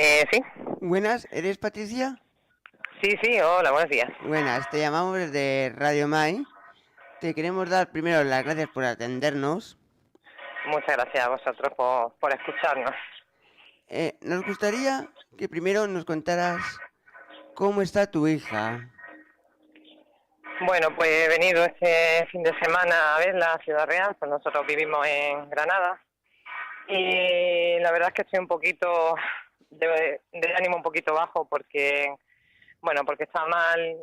Sí, Buenas, ¿eres Patricia? sí, sí, hola, buenos días. Buenas, te llamamos desde Radio Mai. Te queremos dar primero las gracias por atendernos. Muchas gracias a vosotros por escucharnos. Nos gustaría que primero nos contaras cómo está tu hija. Bueno, pues he venido este fin de semana a ver la Ciudad Real, pues nosotros vivimos en Granada y la verdad es que estoy un poquito de ánimo un poquito bajo porque, bueno, porque está mal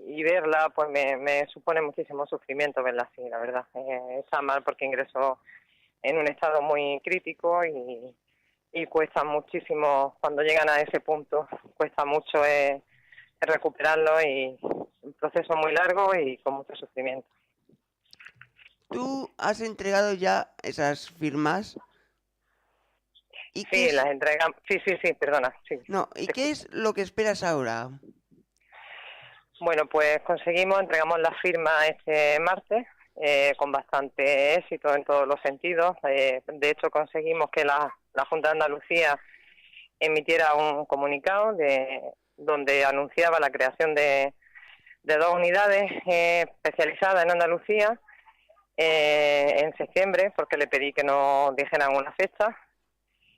y verla pues me supone muchísimo sufrimiento verla así, la verdad. Está mal porque ingresó en un estado muy crítico y cuesta muchísimo, cuando llegan a ese punto, cuesta mucho recuperarlo y un proceso muy largo y con mucho sufrimiento. ¿Tú has entregado ya esas firmas? ¿Y qué Sí, las es, entregan, sí, sí, sí, perdona, sí. no, ¿y qué es lo que esperas ahora? Bueno, pues entregamos la firma este martes con bastante éxito en todos los sentidos. De hecho, conseguimos que la Junta de Andalucía emitiera un comunicado donde anunciaba la creación de dos unidades especializadas en Andalucía en septiembre, porque le pedí que no dijeran una fecha.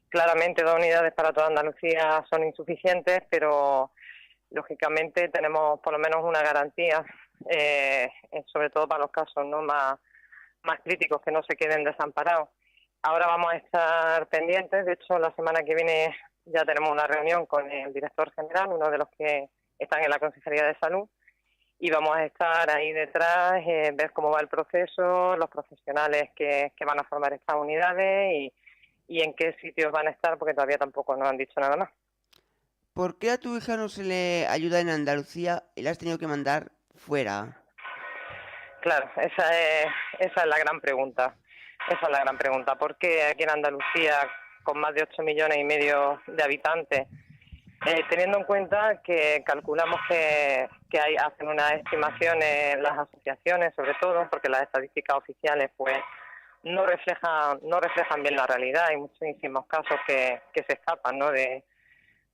Claramente dos unidades para toda Andalucía son insuficientes, pero lógicamente tenemos por lo menos una garantía, sobre todo para los casos no más críticos, que no se queden desamparados. Ahora vamos a estar pendientes, de hecho la semana que viene ya tenemos una reunión con el director general, uno de los que están en la Consejería de Salud, y vamos a estar ahí detrás, ver cómo va el proceso, los profesionales que van a formar estas unidades y en qué sitios van a estar, porque todavía tampoco nos han dicho nada más. ¿Por qué a tu hija no se le ayuda en Andalucía y la has tenido que mandar fuera? Claro, esa es la gran pregunta. Esa es la gran pregunta. ¿Por qué aquí en Andalucía, con más de 8,5 millones de habitantes, teniendo en cuenta que calculamos que hacen unas estimaciones las asociaciones, sobre todo, porque las estadísticas oficiales pues no reflejan bien la realidad? Hay muchísimos casos que se escapan, ¿no?, de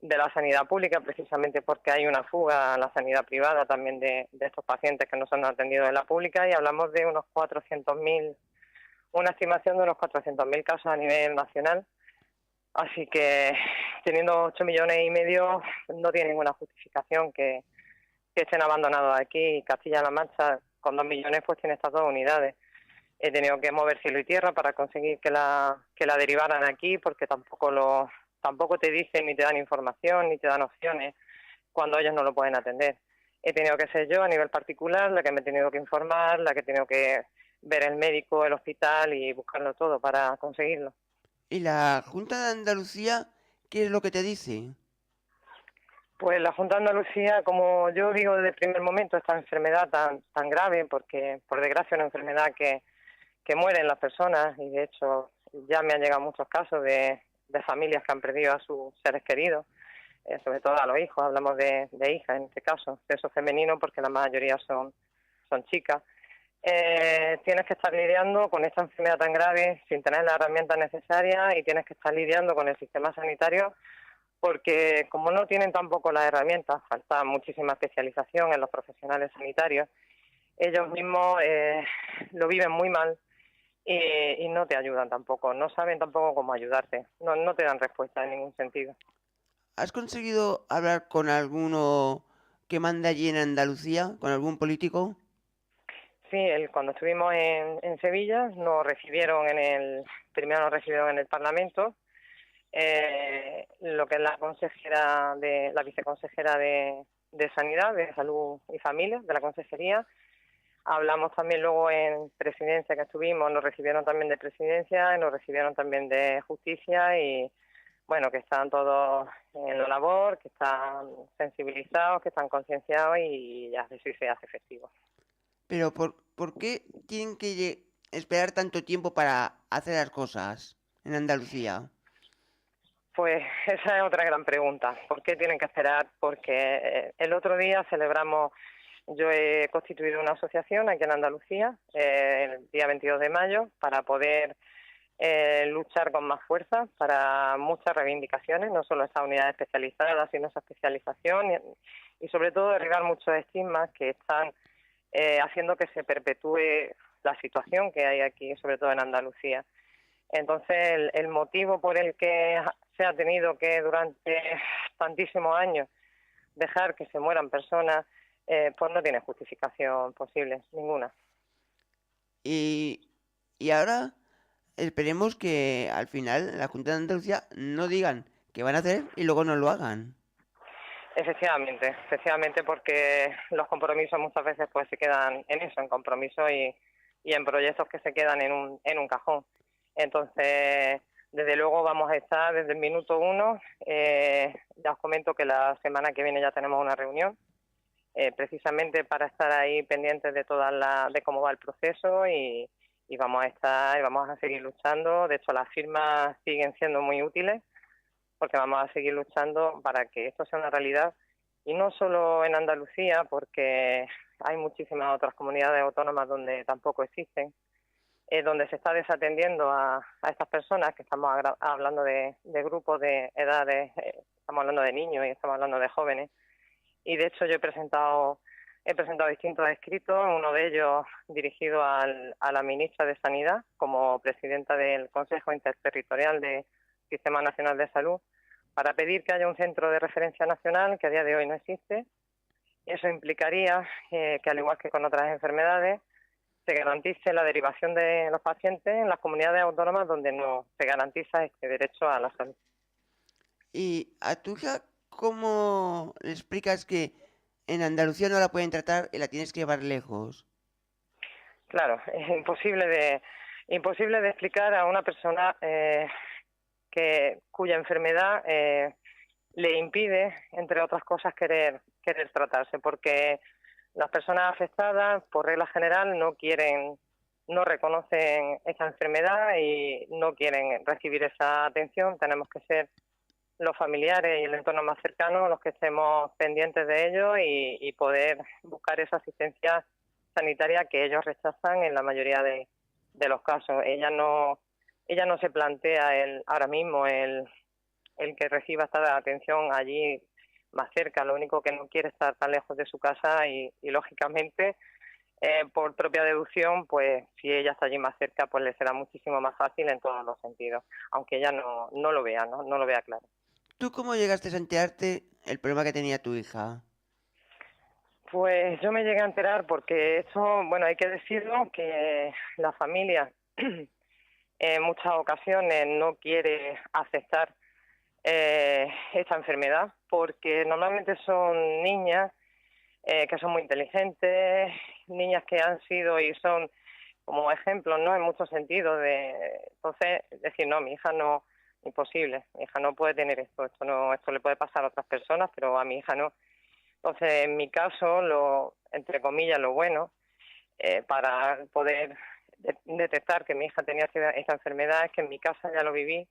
la sanidad pública, precisamente porque hay una fuga a la sanidad privada también de estos pacientes que no son atendidos en la pública, y hablamos de unos 400.000, una estimación de unos 400.000 casos a nivel nacional. Así que teniendo 8,5 millones, no tiene ninguna justificación que estén abandonados aquí. Castilla-La Mancha, con 2 millones, pues tiene estas dos unidades. He tenido que mover cielo y tierra para conseguir que la derivaran aquí, porque tampoco te dicen ni te dan información ni te dan opciones cuando ellos no lo pueden atender. He tenido que ser yo a nivel particular la que me he tenido que informar, la que he tenido que ver el médico, el hospital y buscarlo todo para conseguirlo. ¿Y la Junta de Andalucía qué es lo que te dice? Pues la Junta de Andalucía, como yo digo desde el primer momento, esta enfermedad tan grave, porque por desgracia es una enfermedad que mueren las personas, y de hecho ya me han llegado muchos casos de familias que han perdido a sus seres queridos, sobre todo a los hijos, hablamos de hijas en este caso, sexo femenino, porque la mayoría son chicas. Tienes que estar lidiando con esta enfermedad tan grave sin tener las herramientas necesarias, y tienes que estar lidiando con el sistema sanitario porque como no tienen tampoco las herramientas, falta muchísima especialización en los profesionales sanitarios, ellos mismos lo viven muy mal y no te ayudan tampoco, no saben tampoco cómo ayudarte, no te dan respuesta en ningún sentido. ¿Has conseguido hablar con alguno que manda allí en Andalucía, con algún político? Sí, cuando estuvimos en Sevilla primero nos recibieron en el Parlamento, lo que es la viceconsejera de Sanidad, de Salud y Familia, de la Consejería. Hablamos también luego en Presidencia, que estuvimos, nos recibieron también de Presidencia, nos recibieron también de Justicia, y bueno, que están todos en la labor, que están sensibilizados, que están concienciados, y ya sí se hace efectivo. Pero ¿por qué tienen que esperar tanto tiempo para hacer las cosas en Andalucía? Pues esa es otra gran pregunta. ¿Por qué tienen que esperar? Porque el otro día yo he constituido una asociación aquí en Andalucía, el día 22 de mayo, para poder luchar con más fuerza para muchas reivindicaciones, no solo esas unidades especializadas, sino esa especialización y sobre todo derribar muchos estigmas que están haciendo que se perpetúe la situación que hay aquí, sobre todo en Andalucía. Entonces, el motivo por el que se ha tenido que durante tantísimos años dejar que se mueran personas, pues no tiene justificación posible, ninguna. Y, y ahora esperemos que al final la Junta de Andalucía no digan que van a hacer y luego no lo hagan. Efectivamente, porque los compromisos muchas veces pues se quedan en eso, en compromisos y en proyectos que se quedan en un cajón. Entonces, desde luego vamos a estar desde el minuto uno. Ya os comento que la semana que viene ya tenemos una reunión, precisamente para estar ahí pendientes de de cómo va el proceso y vamos a seguir luchando. De hecho, las firmas siguen siendo muy útiles porque vamos a seguir luchando para que esto sea una realidad y no solo en Andalucía, porque hay muchísimas otras comunidades autónomas donde tampoco existen, donde se está desatendiendo a estas personas, que estamos hablando de grupos de edades, estamos hablando de niños y estamos hablando de jóvenes. Y de hecho yo he presentado distintos escritos, uno de ellos dirigido a la ministra de Sanidad como presidenta del Consejo Interterritorial de Sistema Nacional de Salud, para pedir que haya un centro de referencia nacional que a día de hoy no existe. Eso implicaría que, al igual que con otras enfermedades, se garantice la derivación de los pacientes en las comunidades autónomas donde no se garantiza este derecho a la salud. ¿Y a tu hija cómo le explicas que en Andalucía no la pueden tratar y la tienes que llevar lejos? Claro, es imposible de explicar a una persona cuya enfermedad le impide, entre otras cosas, querer tratarse, porque las personas afectadas, por regla general, no reconocen esa enfermedad y no quieren recibir esa atención. Tenemos que ser los familiares y el entorno más cercano los que estemos pendientes de ello y poder buscar esa asistencia sanitaria que ellos rechazan en la mayoría de los casos. Ella no se plantea ahora mismo el que reciba esta atención allí más cerca. Lo único que no quiere es estar tan lejos de su casa y lógicamente, por propia deducción, pues si ella está allí más cerca, pues le será muchísimo más fácil en todos los sentidos, aunque ella no lo vea, no lo vea claro. ¿Tú cómo llegaste a enterarte el problema que tenía tu hija? Pues yo me llegué a enterar porque esto, bueno, hay que decirlo, que la familia en muchas ocasiones no quiere aceptar esta enfermedad, porque normalmente son niñas que son muy inteligentes, niñas que han sido y son como ejemplos, ¿no? En muchos sentidos. Entonces, decir, no, mi hija no, imposible, mi hija no puede tener esto le puede pasar a otras personas, pero a mi hija no. Entonces, en mi caso, entre comillas, lo bueno, para poder detectar que mi hija tenía esta enfermedad es que en mi casa ya lo viví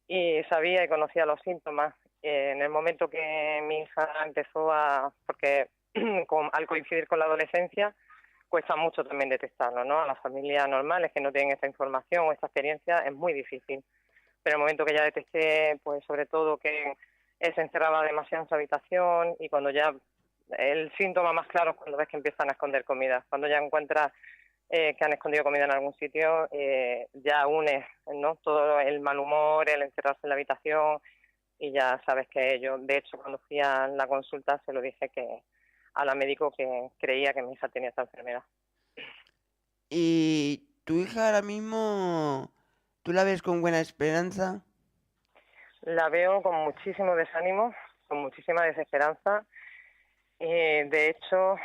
y sabía y conocía los síntomas. En el momento que mi hija empezó porque al coincidir con la adolescencia, cuesta mucho también detectarlo, ¿no? A las familias normales que no tienen esta información o esta experiencia es muy difícil. Pero en el momento que ya detecté, pues sobre todo que él se encerraba demasiado en su habitación y cuando ya el síntoma más claro es cuando ves que empiezan a esconder comida. Cuando ya encuentras que han escondido comida en algún sitio, ya une, ¿no? Todo el mal humor, el encerrarse en la habitación y ya sabes que yo, de hecho, cuando fui a la consulta se lo dije a la médico que creía que mi hija tenía esta enfermedad. ¿Y tu hija ahora mismo, tú la ves con buena esperanza? La veo con muchísimo desánimo, con muchísima desesperanza. De hecho,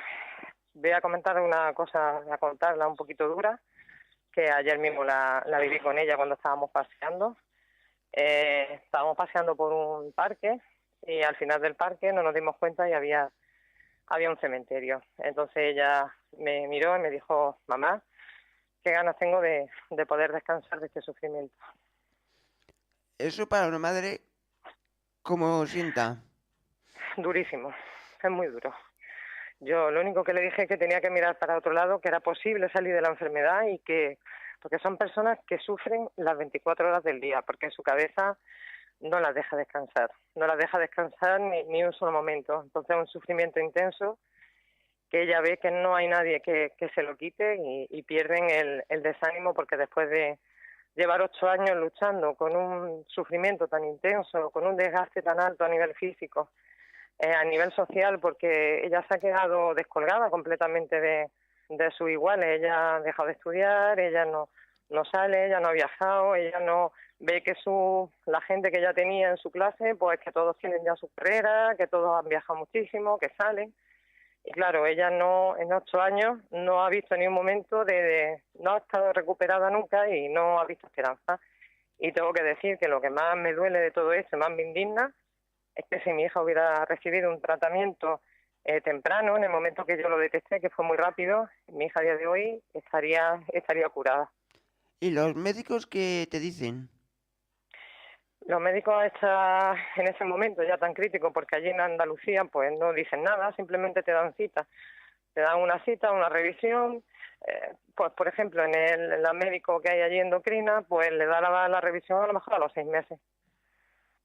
voy a comentar una cosa, voy a contarla un poquito dura, que ayer mismo la viví con ella cuando estábamos paseando. Estábamos paseando por un parque y al final del parque no nos dimos cuenta y había un cementerio. Entonces ella me miró y me dijo, mamá, qué ganas tengo de poder descansar de este sufrimiento. Eso para una madre, ¿cómo sienta? Durísimo, es muy duro. Yo lo único que le dije es que tenía que mirar para otro lado, que era posible salir de la enfermedad y que porque son personas que sufren las 24 horas del día, porque su cabeza no las deja descansar, no las deja descansar ni un solo momento. Entonces es un sufrimiento intenso que ella ve que no hay nadie que se lo quite y pierden el desánimo, porque después de llevar 8 años luchando con un sufrimiento tan intenso, con un desgaste tan alto a nivel físico, a nivel social, porque ella se ha quedado descolgada completamente de sus iguales. Ella ha dejado de estudiar, ella no sale, ella no ha viajado, ella no ve que la gente que ella tenía en su clase, pues que todos tienen ya su carrera, que todos han viajado muchísimo, que salen. Y claro, ella no, en 8 años no ha visto ni un momento no ha estado recuperada nunca y no ha visto esperanza. Y tengo que decir que lo que más me duele de todo esto, más me indigna, es que si mi hija hubiera recibido un tratamiento temprano, en el momento que yo lo detecté, que fue muy rápido, mi hija a día de hoy estaría curada. ¿Y los médicos qué te dicen? Los médicos en ese momento ya tan crítico, porque allí en Andalucía pues no dicen nada, simplemente te dan cita. Te dan una cita, una revisión. Pues por ejemplo, la médico que hay allí endocrina, pues le da la revisión a lo mejor a los 6 meses.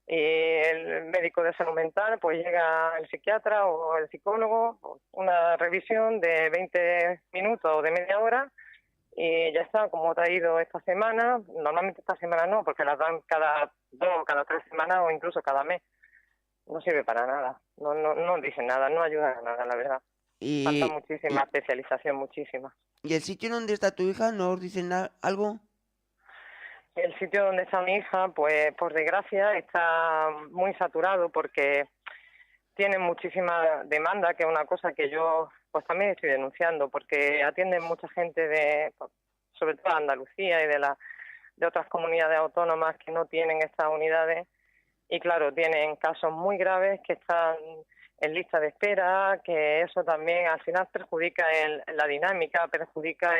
Y el médico de salud mental, pues llega el psiquiatra o el psicólogo, una revisión de 20 minutos o de media hora, y ya está, como te ha ido esta semana. Normalmente esta semana no, porque las dan cada 2, cada 3 semanas o incluso cada mes. No sirve para nada, no dicen nada, no ayudan a nada, la verdad. Falta ¿Y, muchísima especialización, muchísima. y el sitio donde está tu hija no os dicen algo? El sitio donde está mi hija, pues por desgracia está muy saturado, porque tienen muchísima demanda, que es una cosa que yo pues también estoy denunciando, porque atienden mucha gente sobre todo de Andalucía y de otras comunidades autónomas que no tienen estas unidades, y claro, tienen casos muy graves que están en lista de espera, que eso también al final perjudica la dinámica, perjudica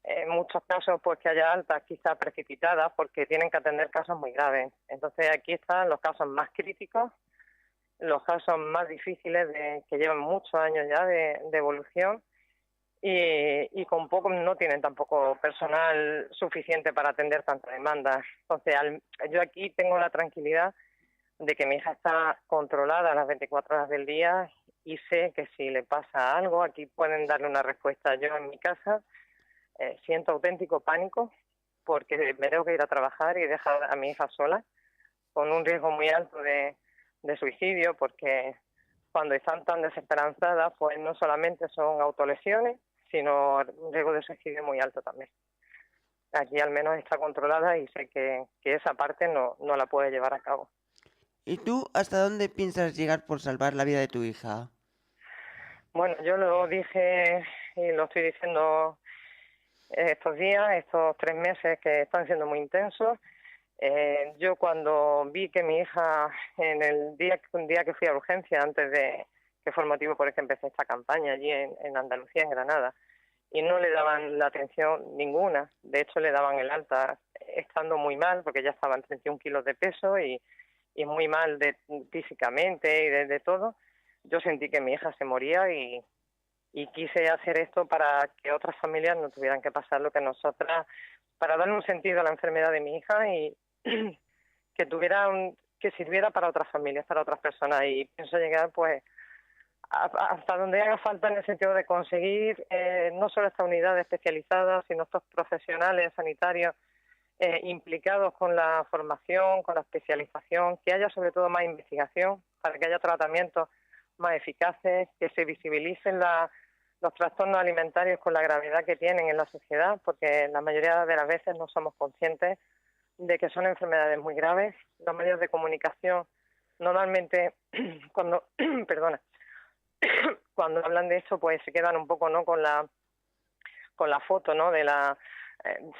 en muchos casos pues que haya altas quizás precipitadas, porque tienen que atender casos muy graves. Entonces aquí están los casos más críticos, los casos más difíciles, que llevan muchos años ya de evolución, y con poco no tienen tampoco personal suficiente para atender tanta demanda. Entonces yo aquí tengo la tranquilidad de que mi hija está controlada las 24 horas del día, y sé que si le pasa algo aquí pueden darle una respuesta. Yo en mi casa siento auténtico pánico, porque me tengo que ir a trabajar y dejar a mi hija sola, con un riesgo muy alto de suicidio, porque cuando están tan desesperanzadas, pues no solamente son autolesiones, sino un riesgo de suicidio muy alto también. Aquí al menos está controlada y sé que esa parte no la puede llevar a cabo. ¿Y tú hasta dónde piensas llegar por salvar la vida de tu hija? Bueno, yo lo dije y lo estoy diciendo estos días, estos 3 meses que están siendo muy intensos. Yo cuando vi que mi hija, un día que fui a urgencia, que fue el motivo por el que empecé esta campaña allí en Andalucía, en Granada, y no le daban la atención ninguna, de hecho le daban el alta estando muy mal, porque ya estaba en 31 kilos de peso y muy mal físicamente y de todo. Yo sentí que mi hija se moría, y quise hacer esto para que otras familias no tuvieran que pasar lo que nosotras, para darle un sentido a la enfermedad de mi hija y que sirviera para otras familias, para otras personas. Y pienso llegar pues hasta donde haga falta, en el sentido de conseguir no solo esta unidad especializada, sino estos profesionales sanitarios implicados con la formación, con la especialización, que haya sobre todo más investigación para que haya tratamientos más eficaces, que se visibilicen los trastornos alimentarios con la gravedad que tienen en la sociedad, porque la mayoría de las veces no somos conscientes de que son enfermedades muy graves. Los medios de comunicación normalmente cuando cuando hablan de esto pues se quedan un poco con la foto, ¿no?,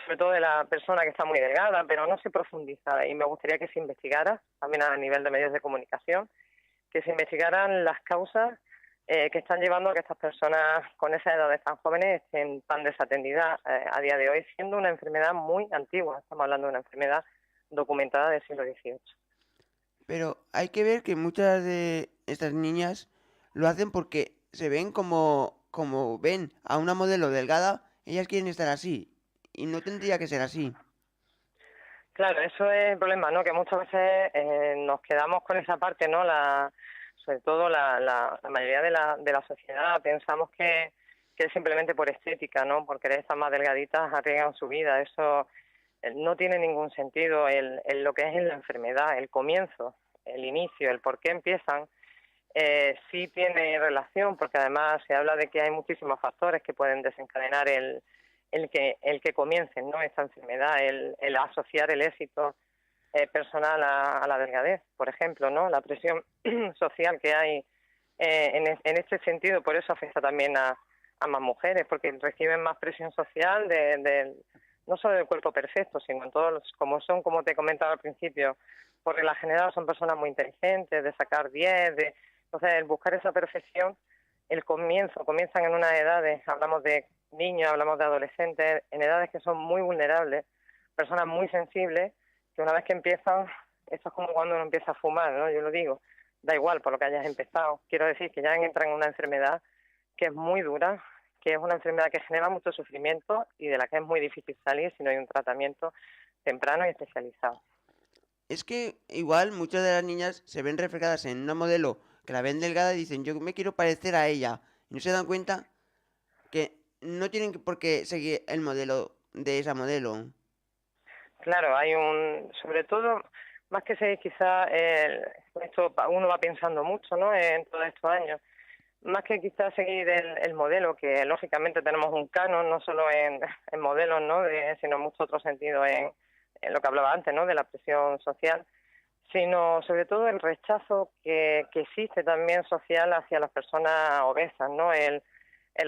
sobre todo de la persona que está muy delgada, pero no se profundiza, y me gustaría que se investigara también a nivel de medios de comunicación, que se investigaran las causas que están llevando a que estas personas con esa edad tan jóvenes estén tan desatendidas a día de hoy, siendo una enfermedad muy antigua. Estamos hablando de una enfermedad documentada del siglo XVIII. Pero hay que ver que muchas de estas niñas lo hacen porque se ven como ven a una modelo delgada, ellas quieren estar así. y no tendría que ser así. Claro, eso es el problema, ¿no? Que muchas veces nos quedamos con esa parte, ¿no? Sobre todo la mayoría de la sociedad pensamos que es simplemente por estética, ¿no? Por querer estar más delgaditas arriesgan su vida. Eso no tiene ningún sentido. Lo que es en la enfermedad, el comienzo, el inicio, el por qué empiezan, sí tiene relación, porque además se habla de que hay muchísimos factores que pueden desencadenar el que comiencen, ¿no? Esta enfermedad, el asociar el éxito personal a la delgadez, por ejemplo, ¿no? La presión social que hay en este sentido, por eso afecta también a más mujeres, porque reciben más presión social no solo del cuerpo perfecto, sino en todos los, como son, como te comentaba al principio, por regla general son personas muy inteligentes, de sacar 10, entonces el buscar esa perfección, comienzan en unas edades, hablamos de niños, hablamos de adolescentes, en edades que son muy vulnerables, personas muy sensibles, que una vez que empiezan, esto es como cuando uno empieza a fumar, ¿no? Yo lo digo, da igual por lo que hayas empezado, quiero decir que ya entran en una enfermedad que es muy dura, que es una enfermedad que genera mucho sufrimiento y de la que es muy difícil salir si no hay un tratamiento temprano y especializado. Es que igual muchas de las niñas se ven reflejadas en una modelo que la ven delgada y dicen, yo me quiero parecer a ella. Y no se dan cuenta que no tienen por qué seguir el modelo de esa modelo. Claro, sobre todo, más que seguir quizás, esto uno va pensando mucho, ¿no? En todos estos años, más que quizás seguir el modelo, que lógicamente tenemos un canon, no solo en modelos, ¿no? Sino en muchos otros sentidos en lo que hablaba antes, ¿no? De la presión social, sino sobre todo el rechazo que existe también social hacia las personas obesas, ¿no? El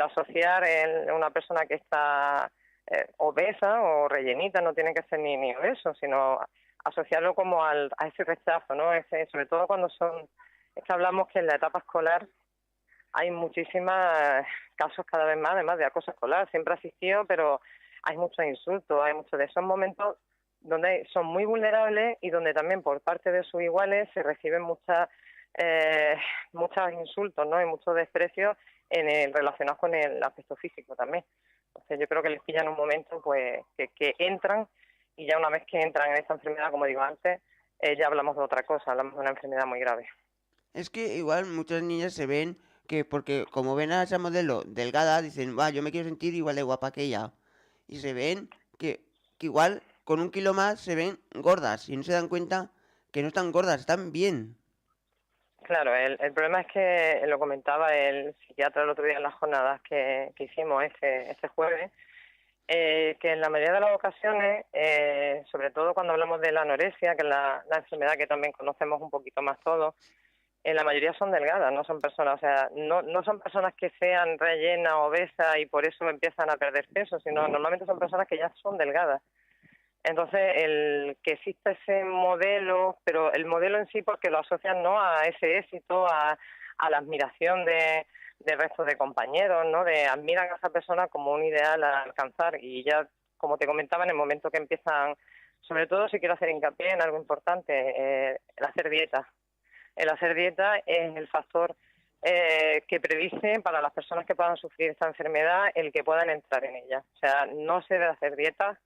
asociar una persona que está obesa o rellenita, no tiene que ser ni obeso, sino asociarlo como a ese rechazo, ¿no? Sobre todo cuando es que hablamos que en la etapa escolar hay muchísimos casos cada vez más, además de acoso escolar, siempre ha existido, pero hay muchos insultos, hay muchos de esos momentos donde son muy vulnerables y donde también por parte de sus iguales se reciben muchos insultos, ¿no? Y muchos desprecios relacionados con el aspecto físico también. Entonces yo creo que les pillan un momento pues que entran y ya una vez que entran en esta enfermedad, como digo antes, ya hablamos de otra cosa, hablamos de una enfermedad muy grave. Es que igual muchas niñas se ven que porque como ven a esa modelo delgada, dicen, va, yo me quiero sentir igual de guapa que ella. Y se ven que igual con un kilo más se ven gordas y no se dan cuenta que no están gordas, están bien. Claro, el problema es que lo comentaba el psiquiatra el otro día en las jornadas que hicimos este jueves, que en la mayoría de las ocasiones, sobre todo cuando hablamos de la anorexia, que es la enfermedad que también conocemos un poquito más todos, la mayoría son delgadas, no son personas, o sea, no son personas que sean rellenas, obesas y por eso empiezan a perder peso, sino normalmente son personas que ya son delgadas. Entonces, el que exista ese modelo, pero el modelo en sí porque lo asocian no a ese éxito, a la admiración del resto de compañeros, ¿no? Admiran a esa persona como un ideal a alcanzar y ya, como te comentaba, en el momento que empiezan, sobre todo si quiero hacer hincapié en algo importante, el hacer dieta. El hacer dieta es el factor que predice para las personas que puedan sufrir esta enfermedad el que puedan entrar en ella. O sea, no se debe hacer dieta.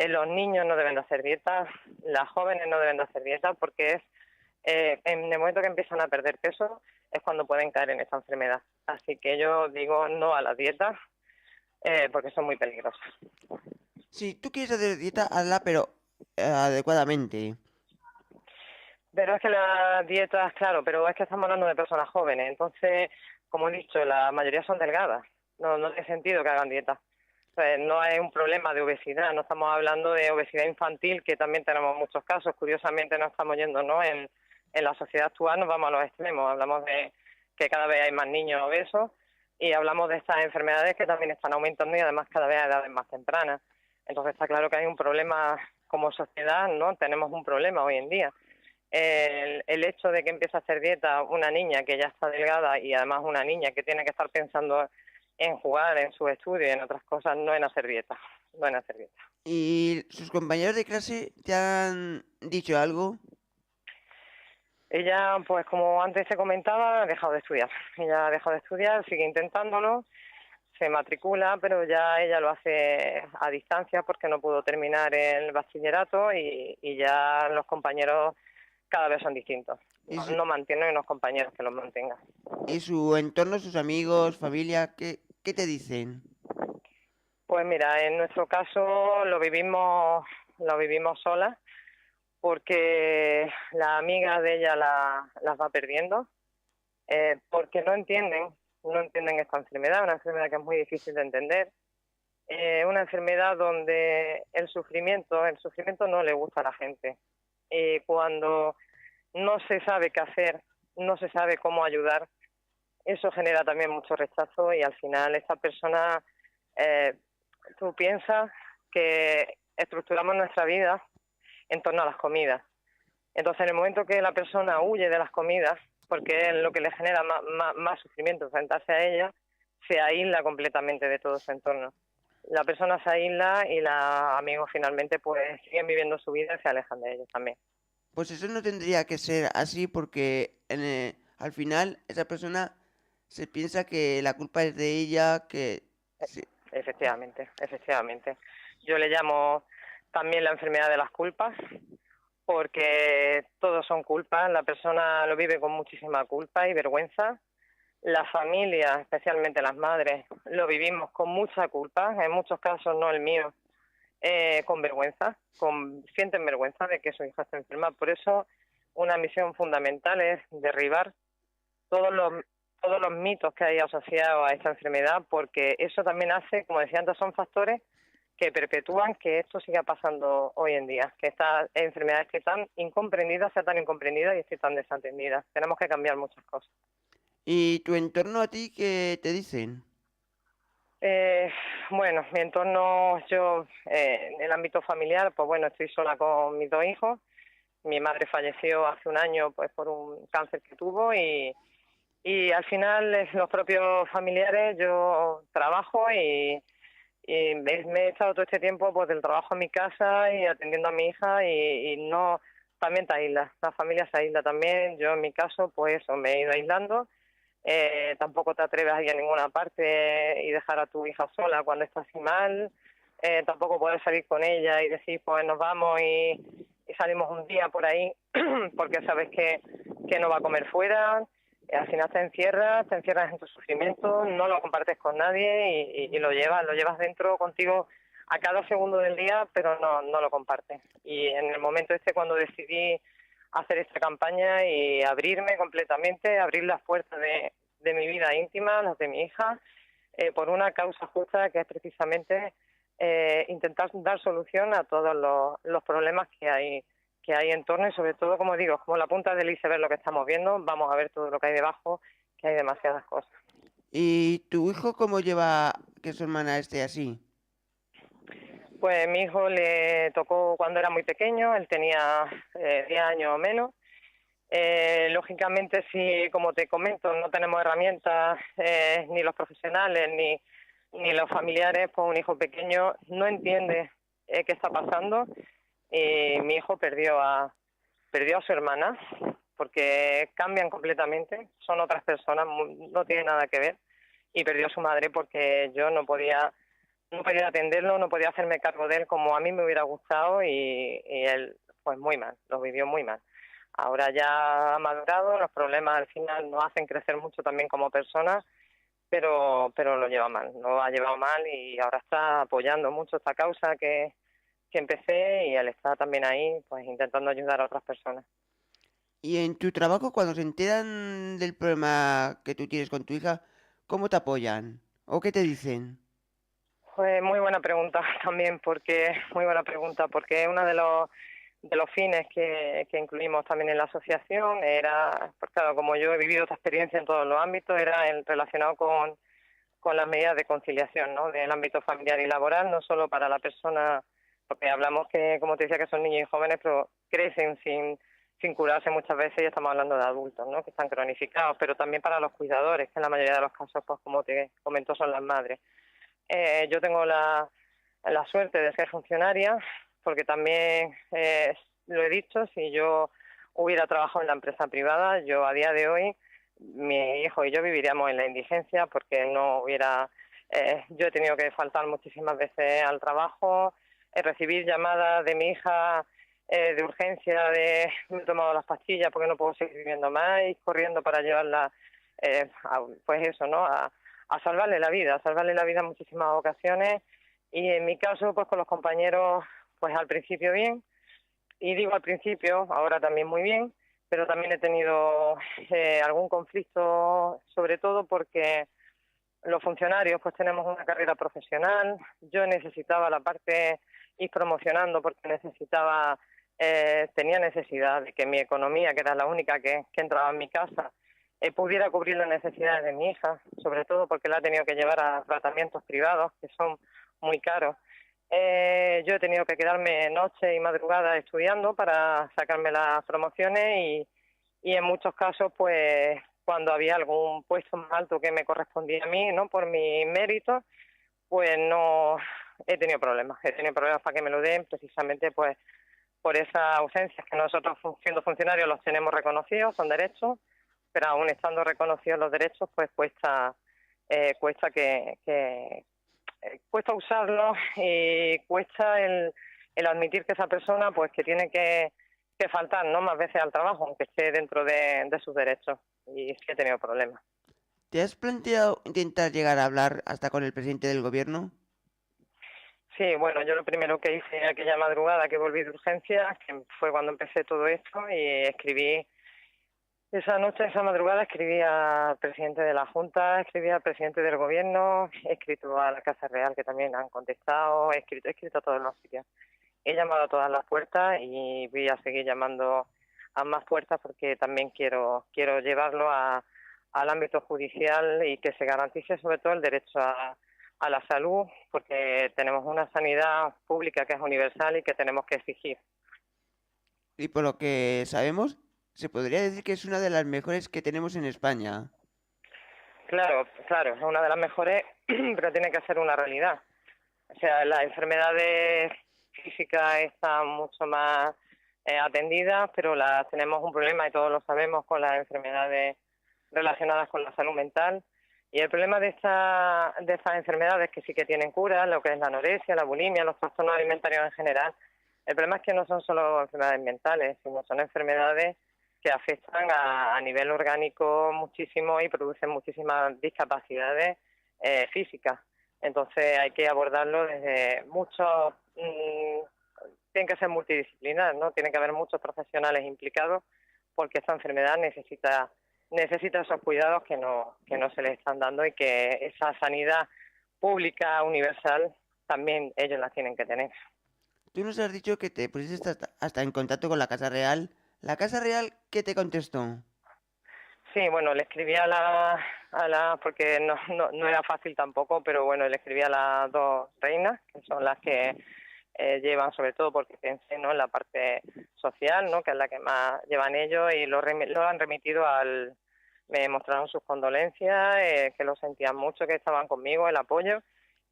Los niños no deben de hacer dieta, las jóvenes no deben de hacer dieta porque en el momento que empiezan a perder peso es cuando pueden caer en esta enfermedad. Así que yo digo no a las dietas porque son muy peligrosas. Si tú quieres hacer dieta, hazla, pero adecuadamente. Pero es que las dietas, claro, pero es que estamos hablando de personas jóvenes, entonces, como he dicho, la mayoría son delgadas, no tiene sentido que hagan dieta. Pues no es un problema de obesidad, no estamos hablando de obesidad infantil, que también tenemos muchos casos, curiosamente no estamos yendo, ¿no? En la sociedad actual nos vamos a los extremos, hablamos de que cada vez hay más niños obesos y hablamos de estas enfermedades que también están aumentando y además cada vez a edades más tempranas. Entonces está claro que hay un problema como sociedad, ¿no? Tenemos un problema hoy en día. El hecho de que empiece a hacer dieta una niña que ya está delgada y además una niña que tiene que estar pensando en jugar, en sus estudios y en otras cosas, no en hacer dieta, no en hacer dieta. ¿Y sus compañeros de clase te han dicho algo? Ella, pues como antes se comentaba, ha dejado de estudiar. Ella ha dejado de estudiar, sigue intentándolo, se matricula, pero ya ella lo hace a distancia porque no pudo terminar el bachillerato y ya los compañeros cada vez son distintos. Y No, su, no mantiene unos compañeros que los mantengan. y su entorno, sus amigos, familia, ¿qué te dicen? Pues mira, en nuestro caso lo vivimos solas porque las amigas de ella las va perdiendo, porque no entienden esta enfermedad, una enfermedad que es muy difícil de entender, una enfermedad donde el sufrimiento no le gusta a la gente. Cuando no se sabe qué hacer, no se sabe cómo ayudar, eso genera también mucho rechazo y al final esta persona, eh, tú piensas que estructuramos nuestra vida en torno a las comidas. Entonces, en el momento que la persona huye de las comidas, porque es lo que le genera más sufrimiento enfrentarse a ella, se aísla completamente de todo su entorno. La persona se aísla y los amigos finalmente pues siguen viviendo su vida y se alejan de ellos también. Pues eso no tendría que ser así porque al final esa persona se piensa que la culpa es de ella, que... sí, Efectivamente, efectivamente. Yo le llamo también la enfermedad de las culpas, porque todos son culpas, la persona lo vive con muchísima culpa y vergüenza. La familia, especialmente las madres, lo vivimos con mucha culpa, en muchos casos no el mío, con vergüenza, sienten vergüenza de que su hija esté enferma. Por eso una misión fundamental es derribar todos los todos los mitos que hay asociados a esta enfermedad, porque eso también hace, como decía antes, son factores que perpetúan que esto siga pasando hoy en día, que esta enfermedad esté tan incomprendida, sea tan incomprendida y esté tan desatendida. Tenemos que cambiar muchas cosas. ¿Y tu entorno a ti qué te dicen? Eh, bueno, mi entorno, yo en el ámbito familiar, pues bueno, estoy sola con mis dos hijos. Mi madre falleció hace un año pues por un cáncer que tuvo y al final los propios familiares, yo trabajo y me he estado todo este tiempo pues del trabajo en mi casa y atendiendo a mi hija y no, también te aíslas, la familia se aísla también. Yo en mi caso pues eso, me he ido aislando. Tampoco te atreves a ir a ninguna parte y dejar a tu hija sola cuando está así mal. Tampoco puedes salir con ella y decir pues nos vamos y salimos un día por ahí porque sabes que no va a comer fuera. Al final te encierras en tu sufrimiento, no lo compartes con nadie y lo llevas dentro contigo a cada segundo del día, pero no lo compartes. Y en el momento cuando decidí hacer esta campaña y abrirme completamente, abrir las puertas de mi vida íntima, las de mi hija, por una causa justa que es precisamente intentar dar solución a todos los problemas que hay en torno y sobre todo, como digo, como la punta del iceberg lo que estamos viendo, vamos a ver todo lo que hay debajo, que hay demasiadas cosas. ¿Y tu hijo cómo lleva que su hermana esté así? Pues mi hijo le tocó cuando era muy pequeño, él tenía 10 años o menos. Lógicamente, si, como te comento, no tenemos herramientas, ni los profesionales, ni los familiares, pues un hijo pequeño no entiende qué está pasando. Y mi hijo perdió a su hermana, porque cambian completamente, son otras personas, no tiene nada que ver, y perdió a su madre porque yo no podía atenderlo, no podía hacerme cargo de él como a mí me hubiera gustado y él, pues muy mal, lo vivió muy mal. Ahora ya ha madurado, los problemas al final nos hacen crecer mucho también como personas, pero lo lleva mal, lo ha llevado mal y ahora está apoyando mucho esta causa que empecé y él está también ahí, pues intentando ayudar a otras personas. Y en tu trabajo, cuando se enteran del problema que tú tienes con tu hija, ¿cómo te apoyan? ¿O qué te dicen? Pues muy buena pregunta también, muy buena pregunta, porque uno de los fines que incluimos también en la asociación era, pues claro, como yo he vivido esta experiencia en todos los ámbitos, era el relacionado con las medidas de conciliación, ¿no? Del ámbito familiar y laboral, no solo para la persona, porque hablamos que, como te decía, que son niños y jóvenes, pero crecen sin curarse muchas veces y estamos hablando de adultos, ¿no? Que están cronificados, pero también para los cuidadores, que en la mayoría de los casos, pues como te comento, son las madres. Yo tengo la suerte de ser funcionaria, porque también lo he dicho, si yo hubiera trabajado en la empresa privada, yo a día de hoy, mi hijo y yo viviríamos en la indigencia porque no hubiera Yo he tenido que faltar muchísimas veces al trabajo, recibir llamadas de mi hija de urgencia, de me he tomado las pastillas porque no puedo seguir viviendo más, y corriendo para llevarla, pues eso, ¿no? A salvarle la vida en muchísimas ocasiones. Y en mi caso, pues con los compañeros, pues al principio bien, y digo al principio, ahora también muy bien, pero también he tenido algún conflicto, sobre todo porque los funcionarios pues tenemos una carrera profesional. Yo necesitaba la parte ir promocionando porque tenía necesidad de que mi economía, que era la única que entraba en mi casa, pudiera cubrir las necesidades de mi hija, sobre todo porque la he tenido que llevar a tratamientos privados que son muy caros. Yo he tenido que quedarme noche y madrugada estudiando para sacarme las promociones, y en muchos casos, pues cuando había algún puesto más alto que me correspondía a mí, no por mi mérito, pues no he tenido problemas. He tenido problemas para que me lo den, precisamente pues por esas ausencias que nosotros, siendo funcionarios, los tenemos reconocidos, son derechos, pero aún estando reconocidos los derechos, pues cuesta cuesta usarlos, y cuesta el admitir que esa persona pues que tiene que faltar, ¿no?, más veces al trabajo, aunque esté dentro de sus derechos. Y sí he tenido problemas. ¿Te has planteado intentar llegar a hablar hasta con el presidente del gobierno? Sí, bueno, yo lo primero que hice aquella madrugada que volví de urgencias, que fue cuando empecé todo esto, y escribí esa noche, esa madrugada, escribí al presidente de la Junta, escribí al presidente del Gobierno, he escrito a la Casa Real, que también han contestado, he escrito a todos los sitios. He llamado a todas las puertas y voy a seguir llamando a más puertas porque también quiero llevarlo al ámbito judicial, y que se garantice sobre todo el derecho a la salud, porque tenemos una sanidad pública que es universal y que tenemos que exigir. Y por lo que sabemos, se podría decir que es una de las mejores que tenemos en España. Claro, claro, es una de las mejores, pero tiene que ser una realidad. O sea, las enfermedades físicas están mucho más atendidas, pero tenemos un problema, y todos lo sabemos, con las enfermedades relacionadas con la salud mental. Y el problema de estas enfermedades, que sí que tienen cura, lo que es la anorexia, la bulimia, los trastornos alimentarios en general, el problema es que no son solo enfermedades mentales, sino son enfermedades que afectan a nivel orgánico muchísimo y producen muchísimas discapacidades físicas. Entonces hay que abordarlo desde muchos, tienen que ser multidisciplinar, ¿no? Tiene que haber muchos profesionales implicados, porque esta enfermedad necesita esos cuidados que no se les están dando, y que esa sanidad pública universal también ellos la tienen que tener. Tú nos has dicho que te pusiste hasta en contacto con la Casa Real. ¿La Casa Real qué te contestó? Sí, bueno, le escribí porque no era fácil tampoco, pero bueno, le escribí a las dos reinas, que son las que llevan, sobre todo porque pensé, ¿no?, en la parte social, ¿no?, que es la que más llevan ellos, y lo han remitido me mostraron sus condolencias, que lo sentían mucho, que estaban conmigo, el apoyo,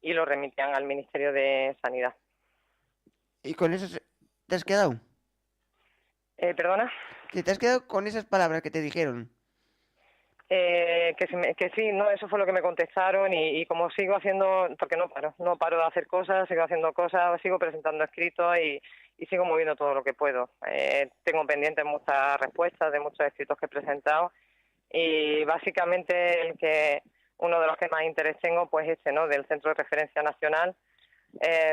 y lo remitían al Ministerio de Sanidad. ¿Y con eso te has quedado? ¿Perdona? ¿Que te has quedado con esas palabras que te dijeron? Que sí, no, eso fue lo que me contestaron, y como sigo haciendo, porque no paro de hacer cosas, sigo haciendo cosas, sigo presentando escritos, y sigo moviendo todo lo que puedo. Tengo pendientes muchas respuestas de muchos escritos que he presentado, y básicamente uno de los que más interés tengo, pues ¿no?, del Centro de Referencia Nacional,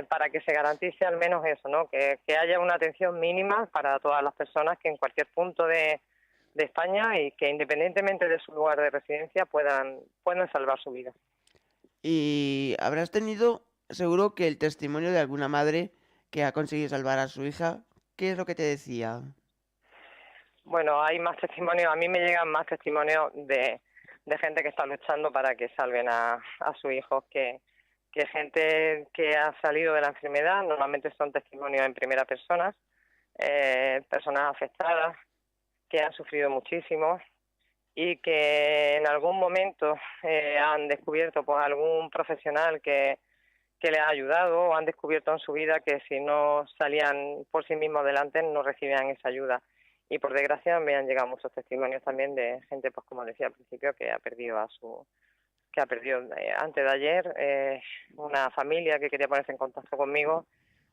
para que se garantice al menos eso, ¿no?, que haya una atención mínima para todas las personas que en cualquier punto de España, y que independientemente de su lugar de residencia puedan salvar su vida. Y habrás tenido seguro que el testimonio de alguna madre que ha conseguido salvar a su hija. ¿Qué es lo que te decía? Bueno, hay más testimonios, a mí me llegan más testimonios de gente que está luchando para que salven a sus hijos, que gente que ha salido de la enfermedad. Normalmente son testimonios en primera persona, personas afectadas que han sufrido muchísimo, y que en algún momento han descubierto pues algún profesional que les ha ayudado, o han descubierto en su vida que si no salían por sí mismos adelante no recibían esa ayuda. Y por desgracia me han llegado muchos testimonios también de gente, pues como decía al principio, que ha perdido que ha perdido antes de ayer, una familia que quería ponerse en contacto conmigo,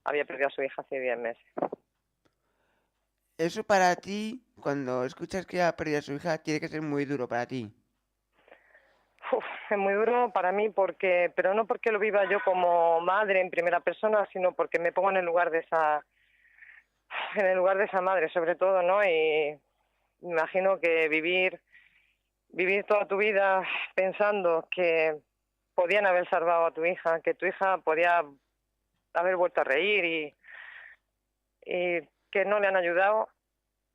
había perdido a su hija hace 10 meses. Eso para ti, cuando escuchas que ha perdido a su hija, tiene que ser muy duro para ti. Uf, es muy duro para mí pero no porque lo viva yo como madre en primera persona, sino porque me pongo en el lugar de esa madre sobre todo, ¿no? Y me imagino que vivir toda tu vida pensando que podían haber salvado a tu hija, que tu hija podía haber vuelto a reír y que no le han ayudado,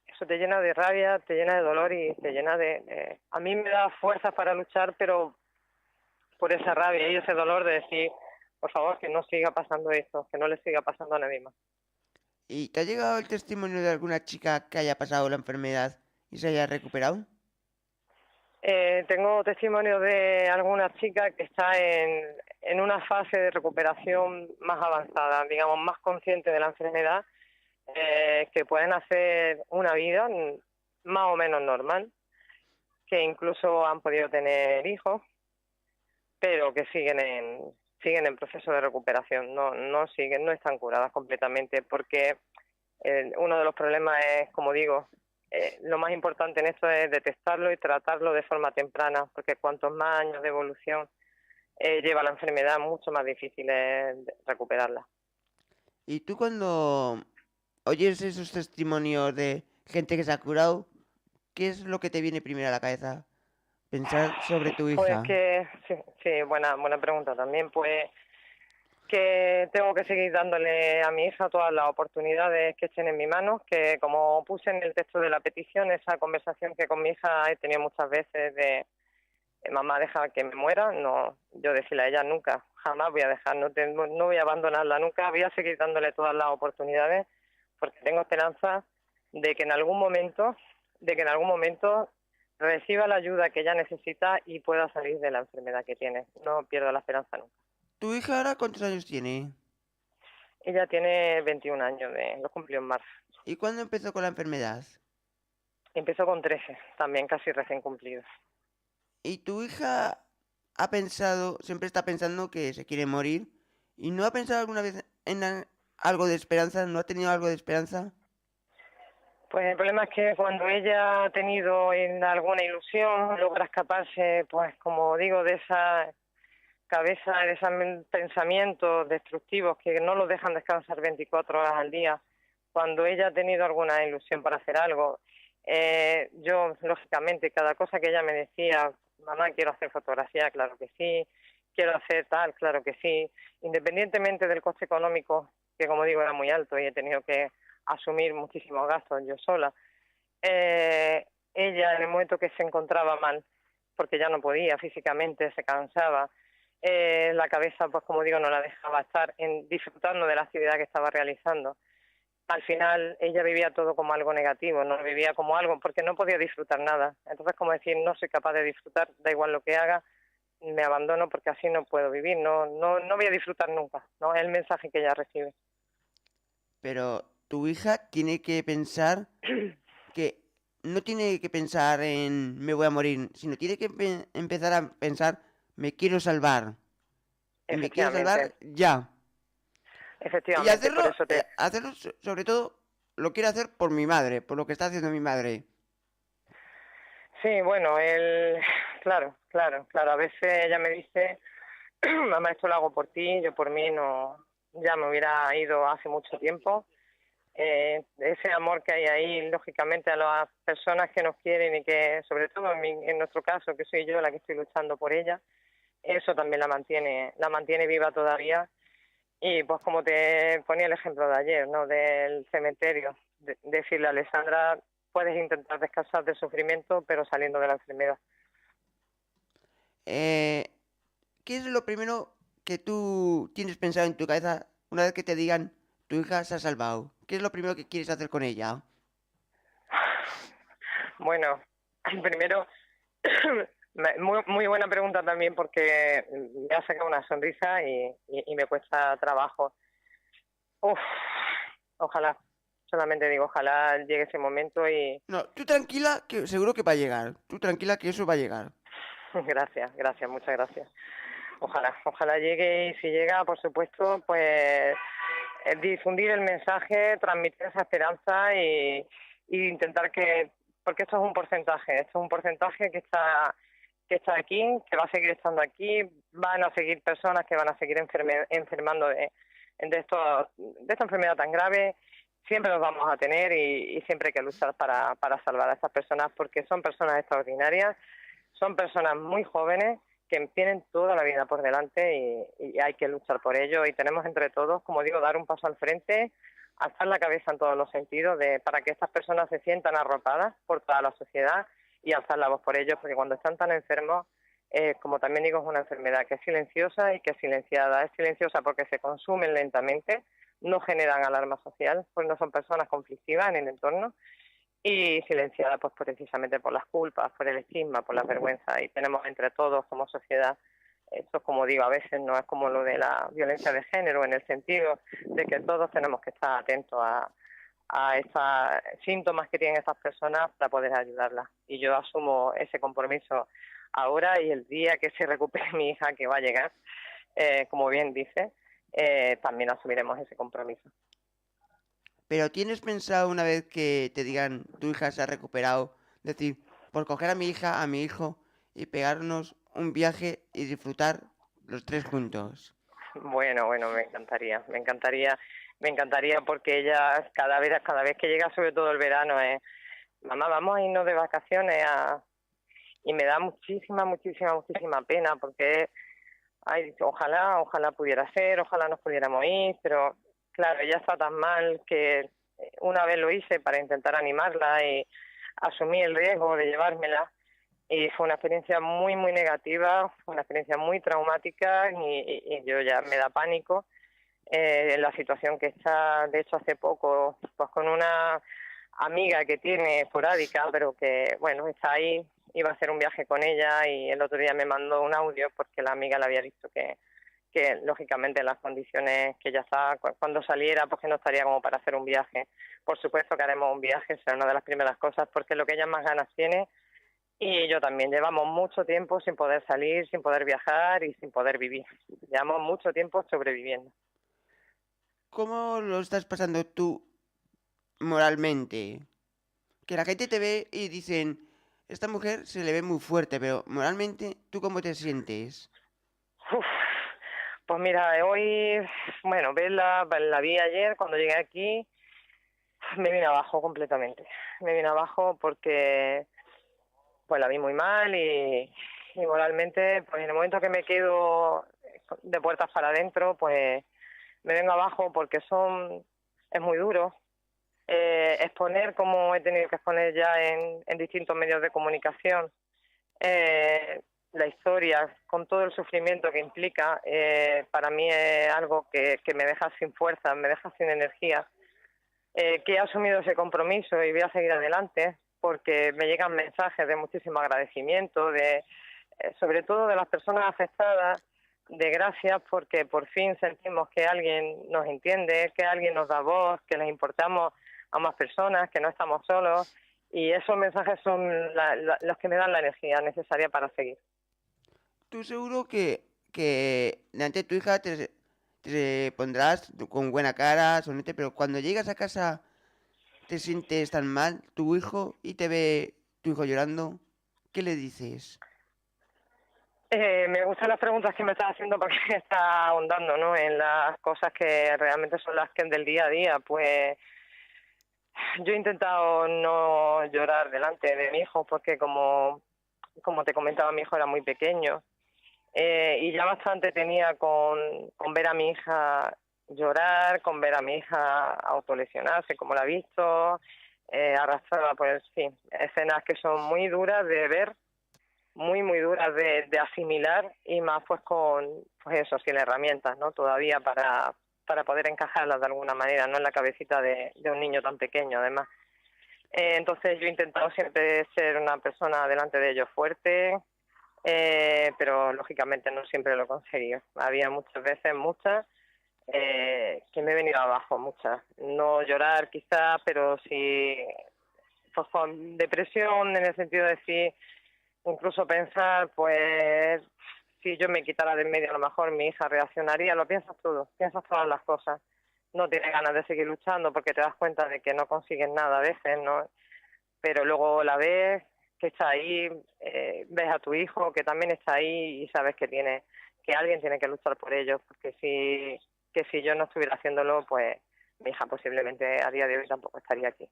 eso te llena de rabia, te llena de dolor y te llena a mí me da fuerzas para luchar, pero por esa rabia y ese dolor de decir, por favor, que no siga pasando esto, que no le siga pasando a nadie más. ¿Y te ha llegado el testimonio de alguna chica que haya pasado la enfermedad y se haya recuperado? Tengo testimonio de alguna chica que está en una fase de recuperación más avanzada, digamos, más consciente de la enfermedad, que pueden hacer una vida más o menos normal, que incluso han podido tener hijos, pero que siguen en proceso de recuperación, no están curadas completamente, porque uno de los problemas es, como digo, lo más importante en esto es detectarlo y tratarlo de forma temprana, porque cuantos más años de evolución lleva la enfermedad, mucho más difícil es recuperarla. ¿Y tú cuando oyes esos testimonios de gente que se ha curado, qué es lo que te viene primero a la cabeza? Pensar sobre tu Pues hija. que, sí, buena pregunta también, pues que tengo que seguir dándole a mi hija todas las oportunidades que estén en mi mano, que como puse en el texto de la petición, esa conversación que con mi hija he tenido muchas veces de mamá, deja que me muera, no, yo decirle a ella nunca, jamás voy a dejar, no voy a abandonarla nunca, voy a seguir dándole todas las oportunidades, porque tengo esperanza de que en algún momento, reciba la ayuda que ella necesita y pueda salir de la enfermedad que tiene. No pierdo la esperanza nunca. ¿Tu hija ahora cuántos años tiene? Ella tiene 21 años, lo cumplió en marzo. ¿Y cuándo empezó con la enfermedad? Empezó con 13, también casi recién cumplidos. ¿Y tu hija ha pensado, siempre está pensando que se quiere morir? ¿Y no ha pensado alguna vez en algo de esperanza? ¿No ha tenido algo de esperanza? Pues el problema es que cuando ella ha tenido alguna ilusión, logra escaparse, pues como digo, de esa cabeza, de esos pensamientos destructivos que no los dejan descansar 24 horas al día. Cuando ella ha tenido alguna ilusión para hacer algo, yo, lógicamente, cada cosa que ella me decía, mamá, quiero hacer fotografía, claro que sí, quiero hacer tal, claro que sí, independientemente del coste económico, que como digo era muy alto y he tenido que asumir muchísimos gastos yo sola. Ella en el momento que se encontraba mal, porque ya no podía físicamente, se cansaba, la cabeza, pues como digo, no la dejaba estar disfrutando de la actividad que estaba realizando. Al final ella vivía todo como algo negativo, no lo vivía como algo, porque no podía disfrutar nada. Entonces, como decir, no soy capaz de disfrutar, da igual lo que haga, me abandono porque así no puedo vivir, no voy a disfrutar nunca, ¿no? Es el mensaje que ella recibe. Pero tu hija tiene que pensar que no tiene que pensar en me voy a morir, sino tiene que empezar a pensar me quiero salvar. Y me quiero salvar Efectivamente, ya. Y efectivamente, por eso hacerlo sobre todo lo quiero hacer por mi madre, por lo que está haciendo mi madre. Sí, bueno, claro, a veces ella me dice, mamá, esto lo hago por ti, yo por mí no, ya me hubiera ido hace mucho tiempo. Ese amor que hay ahí, lógicamente, a las personas que nos quieren y que, sobre todo en nuestro caso, que soy yo la que estoy luchando por ella, eso también la mantiene viva todavía. Y pues como te ponía el ejemplo de ayer, ¿no? Del cementerio, decirle a Alessandra, puedes intentar descansar del sufrimiento, pero saliendo de la enfermedad. Eh, ¿Qué es lo primero que tú tienes pensado en tu cabeza una vez que te digan tu hija se ha salvado? ¿Qué es lo primero que quieres hacer con ella? Bueno, primero, muy buena pregunta también porque me ha sacado una sonrisa y me cuesta trabajo. Uf, ojalá, solamente digo, ojalá llegue ese momento y No, tú tranquila, que seguro que va a llegar. Tú tranquila que eso va a llegar. Gracias, muchas gracias. Ojalá llegue, y si llega, por supuesto, pues difundir el mensaje, transmitir esa esperanza y intentar que, porque esto es un porcentaje que está aquí, que va a seguir estando aquí, van a seguir personas que van a seguir enfermando de esta enfermedad tan grave. Siempre los vamos a tener y siempre hay que luchar para salvar a estas personas, porque son personas extraordinarias, son personas muy jóvenes que tienen toda la vida por delante y hay que luchar por ello, y tenemos entre todos, como digo, dar un paso al frente, alzar la cabeza en todos los sentidos para que estas personas se sientan arropadas por toda la sociedad y alzar la voz por ellos, porque cuando están tan enfermos, como también digo, es una enfermedad que es silenciosa y que es silenciada. Es silenciosa porque se consumen lentamente, no generan alarma social, pues no son personas conflictivas en el entorno, y silenciada pues precisamente por las culpas, por el estigma, por la vergüenza, y tenemos entre todos como sociedad, esto como digo, a veces no es como lo de la violencia de género, en el sentido de que todos tenemos que estar atentos a estos síntomas que tienen estas personas para poder ayudarlas, y yo asumo ese compromiso ahora, y el día que se recupere mi hija, que va a llegar, como bien dice, también asumiremos ese compromiso. Pero ¿tienes pensado una vez que te digan tu hija se ha recuperado, decir, por coger a mi hija, a mi hijo y pegarnos un viaje y disfrutar los tres juntos? Bueno, me encantaría porque ella cada vez que llega, sobre todo el verano, mamá, vamos a irnos de vacaciones y me da muchísima pena, porque ojalá pudiera ser, ojalá nos pudiéramos ir, pero claro, ella está tan mal que una vez lo hice para intentar animarla y asumí el riesgo de llevármela, y fue una experiencia muy negativa, fue una experiencia muy traumática, y yo ya me da pánico en la situación que está. De hecho, hace poco, pues con una amiga que tiene esporádica, pero que, bueno, está ahí, iba a hacer un viaje con ella, y el otro día me mandó un audio porque la amiga le había dicho que lógicamente en las condiciones que ella está, cuando saliera, pues que no estaría como para hacer un viaje. Por supuesto que haremos un viaje, será una de las primeras cosas, porque es lo que ella más ganas tiene, y yo también. Llevamos mucho tiempo sin poder salir, sin poder viajar y sin poder vivir. Llevamos mucho tiempo sobreviviendo. ¿Cómo lo estás pasando tú moralmente? Que la gente te ve y dicen, esta mujer se le ve muy fuerte, pero moralmente, ¿tú cómo te sientes? Uf, pues mira, hoy, bueno, la vi ayer cuando llegué aquí, me vine abajo completamente. Me vine abajo porque pues la vi muy mal, y moralmente, pues en el momento que me quedo de puertas para adentro, pues me vengo abajo, porque es muy duro exponer, como he tenido que exponer ya en distintos medios de comunicación, la historia con todo el sufrimiento que implica. Para mí es algo que me deja sin fuerza, me deja sin energía, que he asumido ese compromiso y voy a seguir adelante, porque me llegan mensajes de muchísimo agradecimiento, sobre todo de las personas afectadas, de gracias, porque por fin sentimos que alguien nos entiende, que alguien nos da voz, que les importamos a más personas, que no estamos solos, y esos mensajes son los que me dan la energía necesaria para seguir. Tú seguro que delante de tu hija te pondrás con buena cara, sonete, pero cuando llegas a casa te sientes tan mal, tu hijo, y te ve tu hijo llorando, ¿qué le dices? Me gustan las preguntas que me estás haciendo, porque estás ahondando, ¿no?, en las cosas que realmente son las que del día a día. Pues yo he intentado no llorar delante de mi hijo, porque como te comentaba, mi hijo era muy pequeño, y ya bastante tenía con ver a mi hija llorar, con ver a mi hija autolesionarse, como la he visto, arrastrada por escenas que son muy duras de ver, muy duras de asimilar, y más pues pues eso, sin herramientas, ¿no?, todavía para poder encajarlas de alguna manera, no en la cabecita de un niño tan pequeño, además. Entonces yo he intentado siempre ser una persona delante de ellos fuerte, pero lógicamente no siempre lo he conseguido. Había muchas veces, que me he venido abajo, muchas. No llorar quizás, pero sí pues con depresión, en el sentido de decir, incluso pensar, pues, si yo me quitara de en medio, a lo mejor mi hija reaccionaría, lo piensas todo, piensas todas las cosas. No tienes ganas de seguir luchando porque te das cuenta de que no consigues nada a veces, ¿no? Pero luego la ves, que está ahí, ves a tu hijo que también está ahí y sabes que alguien tiene que luchar por ellos, porque si yo no estuviera haciéndolo, pues mi hija posiblemente a día de hoy tampoco estaría aquí.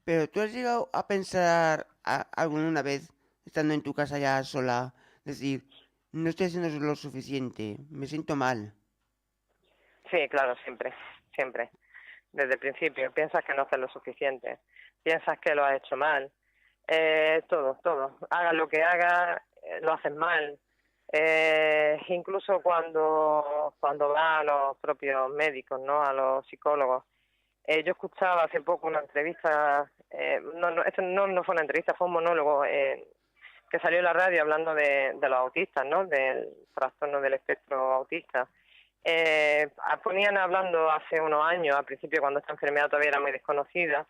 Pero tú has llegado a pensar alguna vez, estando en tu casa ya sola, decir, no estoy haciendo lo suficiente, me siento mal. Sí, claro, siempre, siempre. Desde el principio, piensas que no haces lo suficiente, piensas que lo has hecho mal, todo, todo. Hagas lo que hagas, lo haces mal. Incluso cuando va a los propios médicos, ¿no? A los psicólogos. Yo escuchaba hace poco una entrevista, esto no fue una entrevista, fue un monólogo que salió en la radio hablando de los autistas, ¿no? Del trastorno del espectro autista. Ponían hablando hace unos años, al principio cuando esta enfermedad todavía era muy desconocida,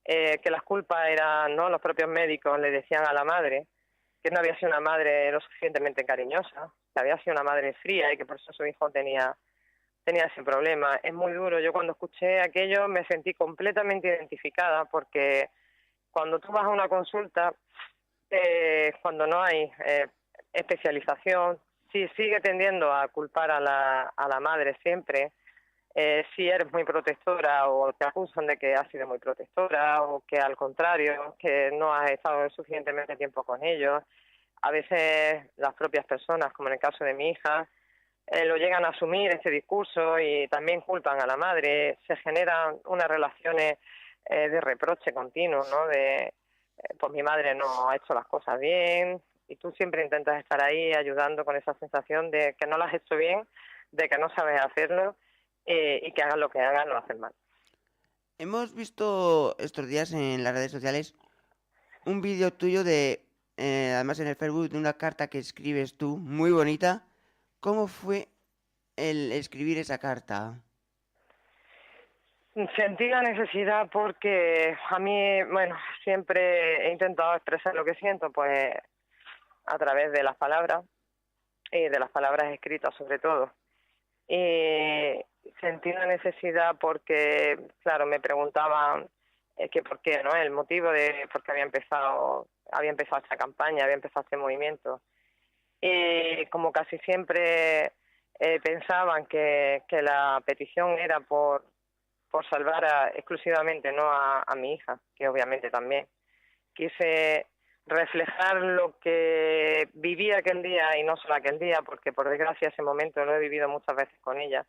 que las culpas eran, ¿no? Los propios médicos le decían a la madre que no había sido una madre lo suficientemente cariñosa, que había sido una madre fría y que por eso su hijo tenía ese problema. Es muy duro. Yo cuando escuché aquello me sentí completamente identificada porque cuando tú vas a una consulta, cuando no hay especialización, sí sigue tendiendo a culpar a la madre siempre. Si eres muy protectora o te acusan de que has sido muy protectora o que al contrario, que no has estado suficientemente tiempo con ellos. A veces las propias personas, como en el caso de mi hija, lo llegan a asumir este discurso y también culpan a la madre. Se generan unas relaciones de reproche continuo, ¿no? Pues mi madre no ha hecho las cosas bien y tú siempre intentas estar ahí ayudando con esa sensación de que no las has hecho bien, de que no sabes hacerlo y que hagan lo que hagan, lo hacen mal. Hemos visto estos días en las redes sociales un vídeo tuyo de, además en el Facebook, de una carta que escribes tú, muy bonita. ¿Cómo fue el escribir esa carta? Sentí la necesidad porque a mí, bueno, siempre he intentado expresar lo que siento, pues a través de las palabras y de las palabras escritas sobre todo. Y sentí la necesidad porque, claro, me preguntaban que por qué, ¿no? El motivo de por qué había empezado esta campaña, había empezado este movimiento. Y como casi siempre pensaban que la petición era por salvar exclusivamente, ¿no? A mi hija, que obviamente también. Quise reflejar lo que viví aquel día y no solo aquel día, porque por desgracia ese momento lo he vivido muchas veces con ella.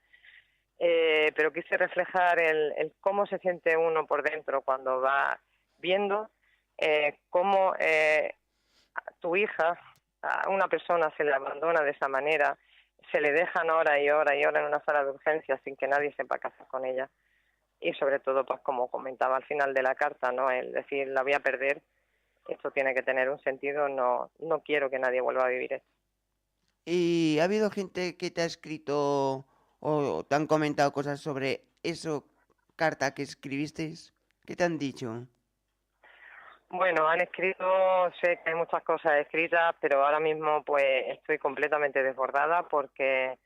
Pero quise reflejar el cómo se siente uno por dentro cuando va viendo cómo a tu hija, a una persona se le abandona de esa manera, se le dejan hora y hora y hora en una sala de urgencias sin que nadie sepa qué hacer con ella. Y sobre todo, pues como comentaba al final de la carta, ¿no? El decir, la voy a perder, esto tiene que tener un sentido, no quiero que nadie vuelva a vivir esto. ¿Y ha habido gente que te ha escrito o te han comentado cosas sobre eso, carta que escribisteis? ¿Qué te han dicho? Bueno, han escrito, sé que hay muchas cosas escritas, pero ahora mismo pues estoy completamente desbordada porque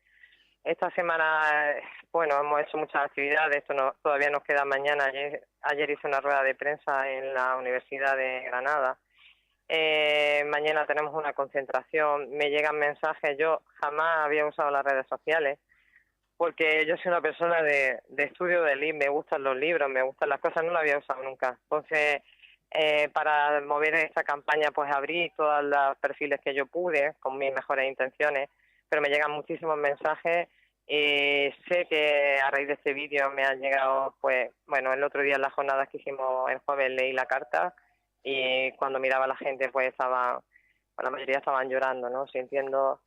esta semana, bueno, hemos hecho muchas actividades, todavía nos queda mañana. Ayer hice una rueda de prensa en la Universidad de Granada. Mañana tenemos una concentración, me llegan mensajes, yo jamás había usado las redes sociales porque yo soy una persona de estudio de libros, me gustan los libros, me gustan las cosas, no lo había usado nunca. Entonces, para mover esta campaña, pues abrí todos los perfiles que yo pude, con mis mejores intenciones, pero me llegan muchísimos mensajes y sé que a raíz de este vídeo me han llegado, pues, bueno, el otro día en las jornadas que hicimos el jueves leí la carta y cuando miraba a la gente, pues la mayoría estaban llorando, ¿no? Sintiendo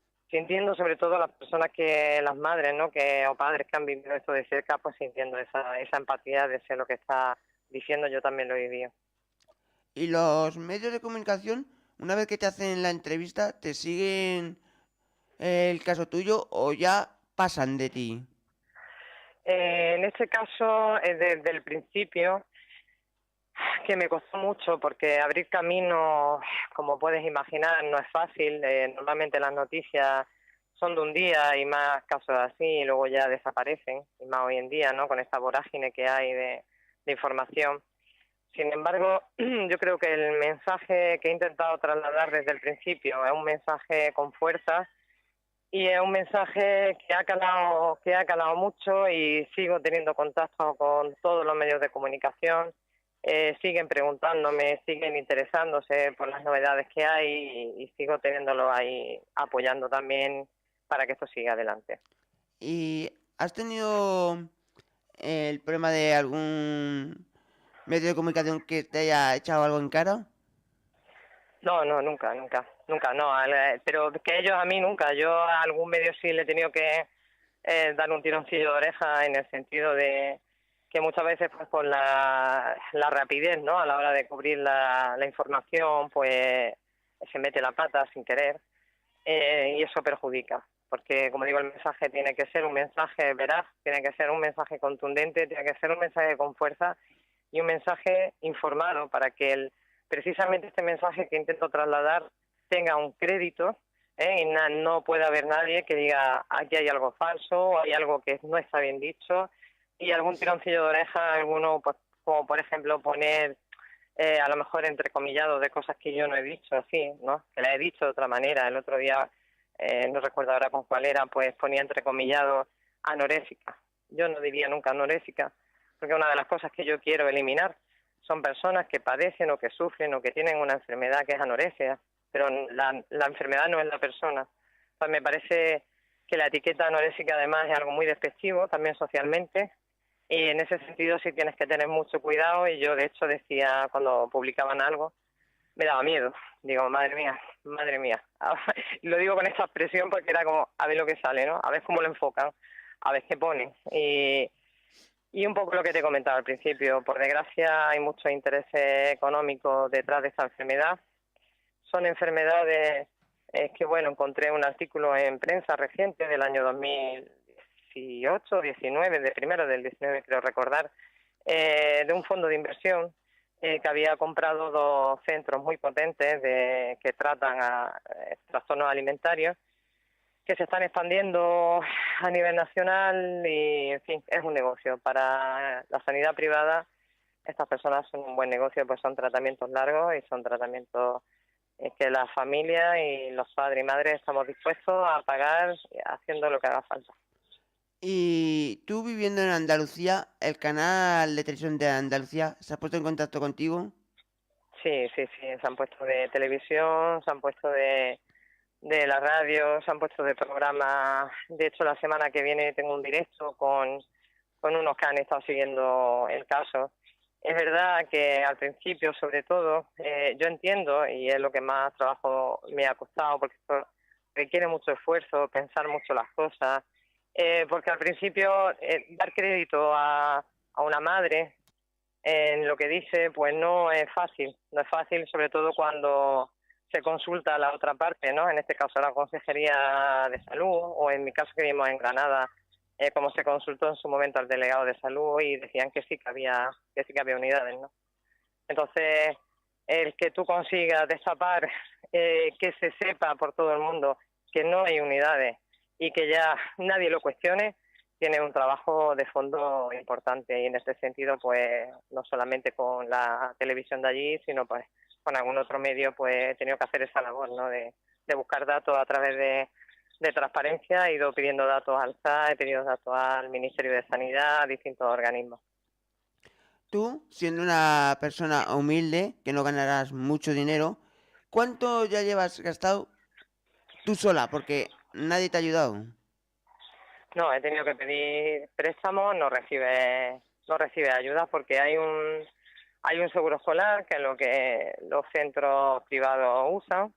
sobre todo las personas las madres, ¿no? O padres que han vivido esto de cerca, pues sintiendo esa empatía de ser lo que está diciendo, yo también lo he vivido. ¿Y los medios de comunicación, una vez que te hacen la entrevista, te siguen el caso tuyo o ya pasan de ti? En este caso, desde el principio, Que me costó mucho porque abrir camino, como puedes imaginar, no es fácil. Normalmente las noticias son de un día y más casos así y luego ya desaparecen, y más hoy en día, ¿no? Con esta vorágine que hay de información. Sin embargo, yo creo que el mensaje que he intentado trasladar desde el principio es un mensaje con fuerza y es un mensaje que ha calado mucho, y sigo teniendo contacto con todos los medios de comunicación. Siguen preguntándome, siguen interesándose por las novedades que hay, y sigo teniéndolo ahí apoyando también para que esto siga adelante. ¿Y has tenido el problema de algún medio de comunicación que te haya echado algo en cara? No, no, nunca, nunca, nunca, no. Pero que ellos a mí nunca. Yo a algún medio sí le he tenido que dar un tironcillo de oreja, en el sentido de que muchas veces, pues por la rapidez, ¿no? A la hora de cubrir la información, pues se mete la pata sin querer, y eso perjudica. Porque, como digo, el mensaje tiene que ser un mensaje veraz, tiene que ser un mensaje contundente, tiene que ser un mensaje con fuerza y un mensaje informado, para que precisamente este mensaje que intento trasladar tenga un crédito, y no puede haber nadie que diga aquí hay algo falso, o hay algo que no está bien dicho, y algún tironcillo de oreja, alguno, pues, como por ejemplo poner a lo mejor entrecomillado de cosas que yo no he dicho así, ¿no? Que la he dicho de otra manera. El otro día, no recuerdo ahora con cuál era, pues ponía entrecomillado anorésica. Yo no diría nunca anorésica, porque una de las cosas que yo quiero eliminar son personas que padecen o que sufren o que tienen una enfermedad que es anorexia, pero la enfermedad no es la persona. Pues me parece que la etiqueta anorésica además es algo muy despectivo también socialmente, y en ese sentido sí tienes que tener mucho cuidado. Y yo de hecho decía, cuando publicaban algo, me daba miedo. Digo, madre mía, madre mía. Y lo digo con esta expresión porque era como, a ver lo que sale, ¿no? A ver cómo lo enfocan, a ver qué ponen. Y un poco lo que te comentaba al principio, por desgracia hay mucho interés económico detrás de esta enfermedad. Son enfermedades que, bueno, encontré un artículo en prensa reciente del año 2018, 19, de primero del 19 creo recordar, de un fondo de inversión que había comprado dos centros muy potentes que tratan a trastornos alimentarios, que se están expandiendo a nivel nacional, y, en fin, es un negocio. Para la sanidad privada, estas personas son un buen negocio, pues son tratamientos largos y son tratamientos que la familia y los padres y madres estamos dispuestos a pagar haciendo lo que haga falta. Y tú viviendo en Andalucía, ¿el canal de televisión de Andalucía se ha puesto en contacto contigo? Sí, sí, sí, se han puesto de televisión, se han puesto de la radio, se han puesto de programas. De hecho, la semana que viene tengo un directo con unos que han estado siguiendo el caso. Es verdad que al principio, sobre todo, yo entiendo, y es lo que más trabajo me ha costado, porque esto requiere mucho esfuerzo, pensar mucho las cosas, porque al principio dar crédito a una madre en lo que dice, pues no es fácil. No es fácil, sobre todo cuando se consulta a la otra parte, ¿no? En este caso la Consejería de Salud, o en mi caso que vivimos en Granada, como se consultó en su momento al delegado de salud, y decían que sí que había unidades, ¿no? Entonces, el que tú consigas destapar, que se sepa por todo el mundo que no hay unidades y que ya nadie lo cuestione, tiene un trabajo de fondo importante. Y en este sentido, pues no solamente con la televisión de allí, sino pues con algún otro medio, pues he tenido que hacer esa labor, ¿no? De buscar datos a través de transparencia. He ido pidiendo datos al SAE, he pedido datos al Ministerio de Sanidad, a distintos organismos. Tú, siendo una persona humilde, que no ganarás mucho dinero, ¿cuánto ya llevas gastado tú sola? Porque nadie te ha ayudado. No, he tenido que pedir préstamos, no recibe ayuda, porque hay un seguro escolar, que es lo que los centros privados usan.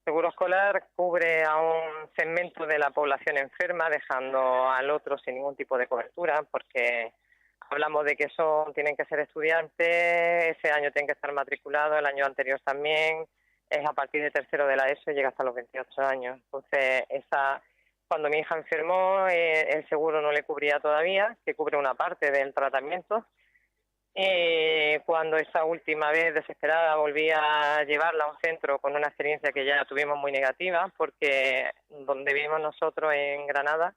Seguro escolar cubre a un segmento de la población enferma, dejando al otro sin ningún tipo de cobertura, porque hablamos de que tienen que ser estudiantes, ese año tienen que estar matriculados, el año anterior también, es a partir de tercero de la ESO y llega hasta los 28 años. Entonces, cuando mi hija enfermó, el seguro no le cubría todavía, que cubre una parte del tratamiento, Cuando esa última vez desesperada volví a llevarla a un centro con una experiencia que ya tuvimos muy negativa, porque donde vivimos nosotros en Granada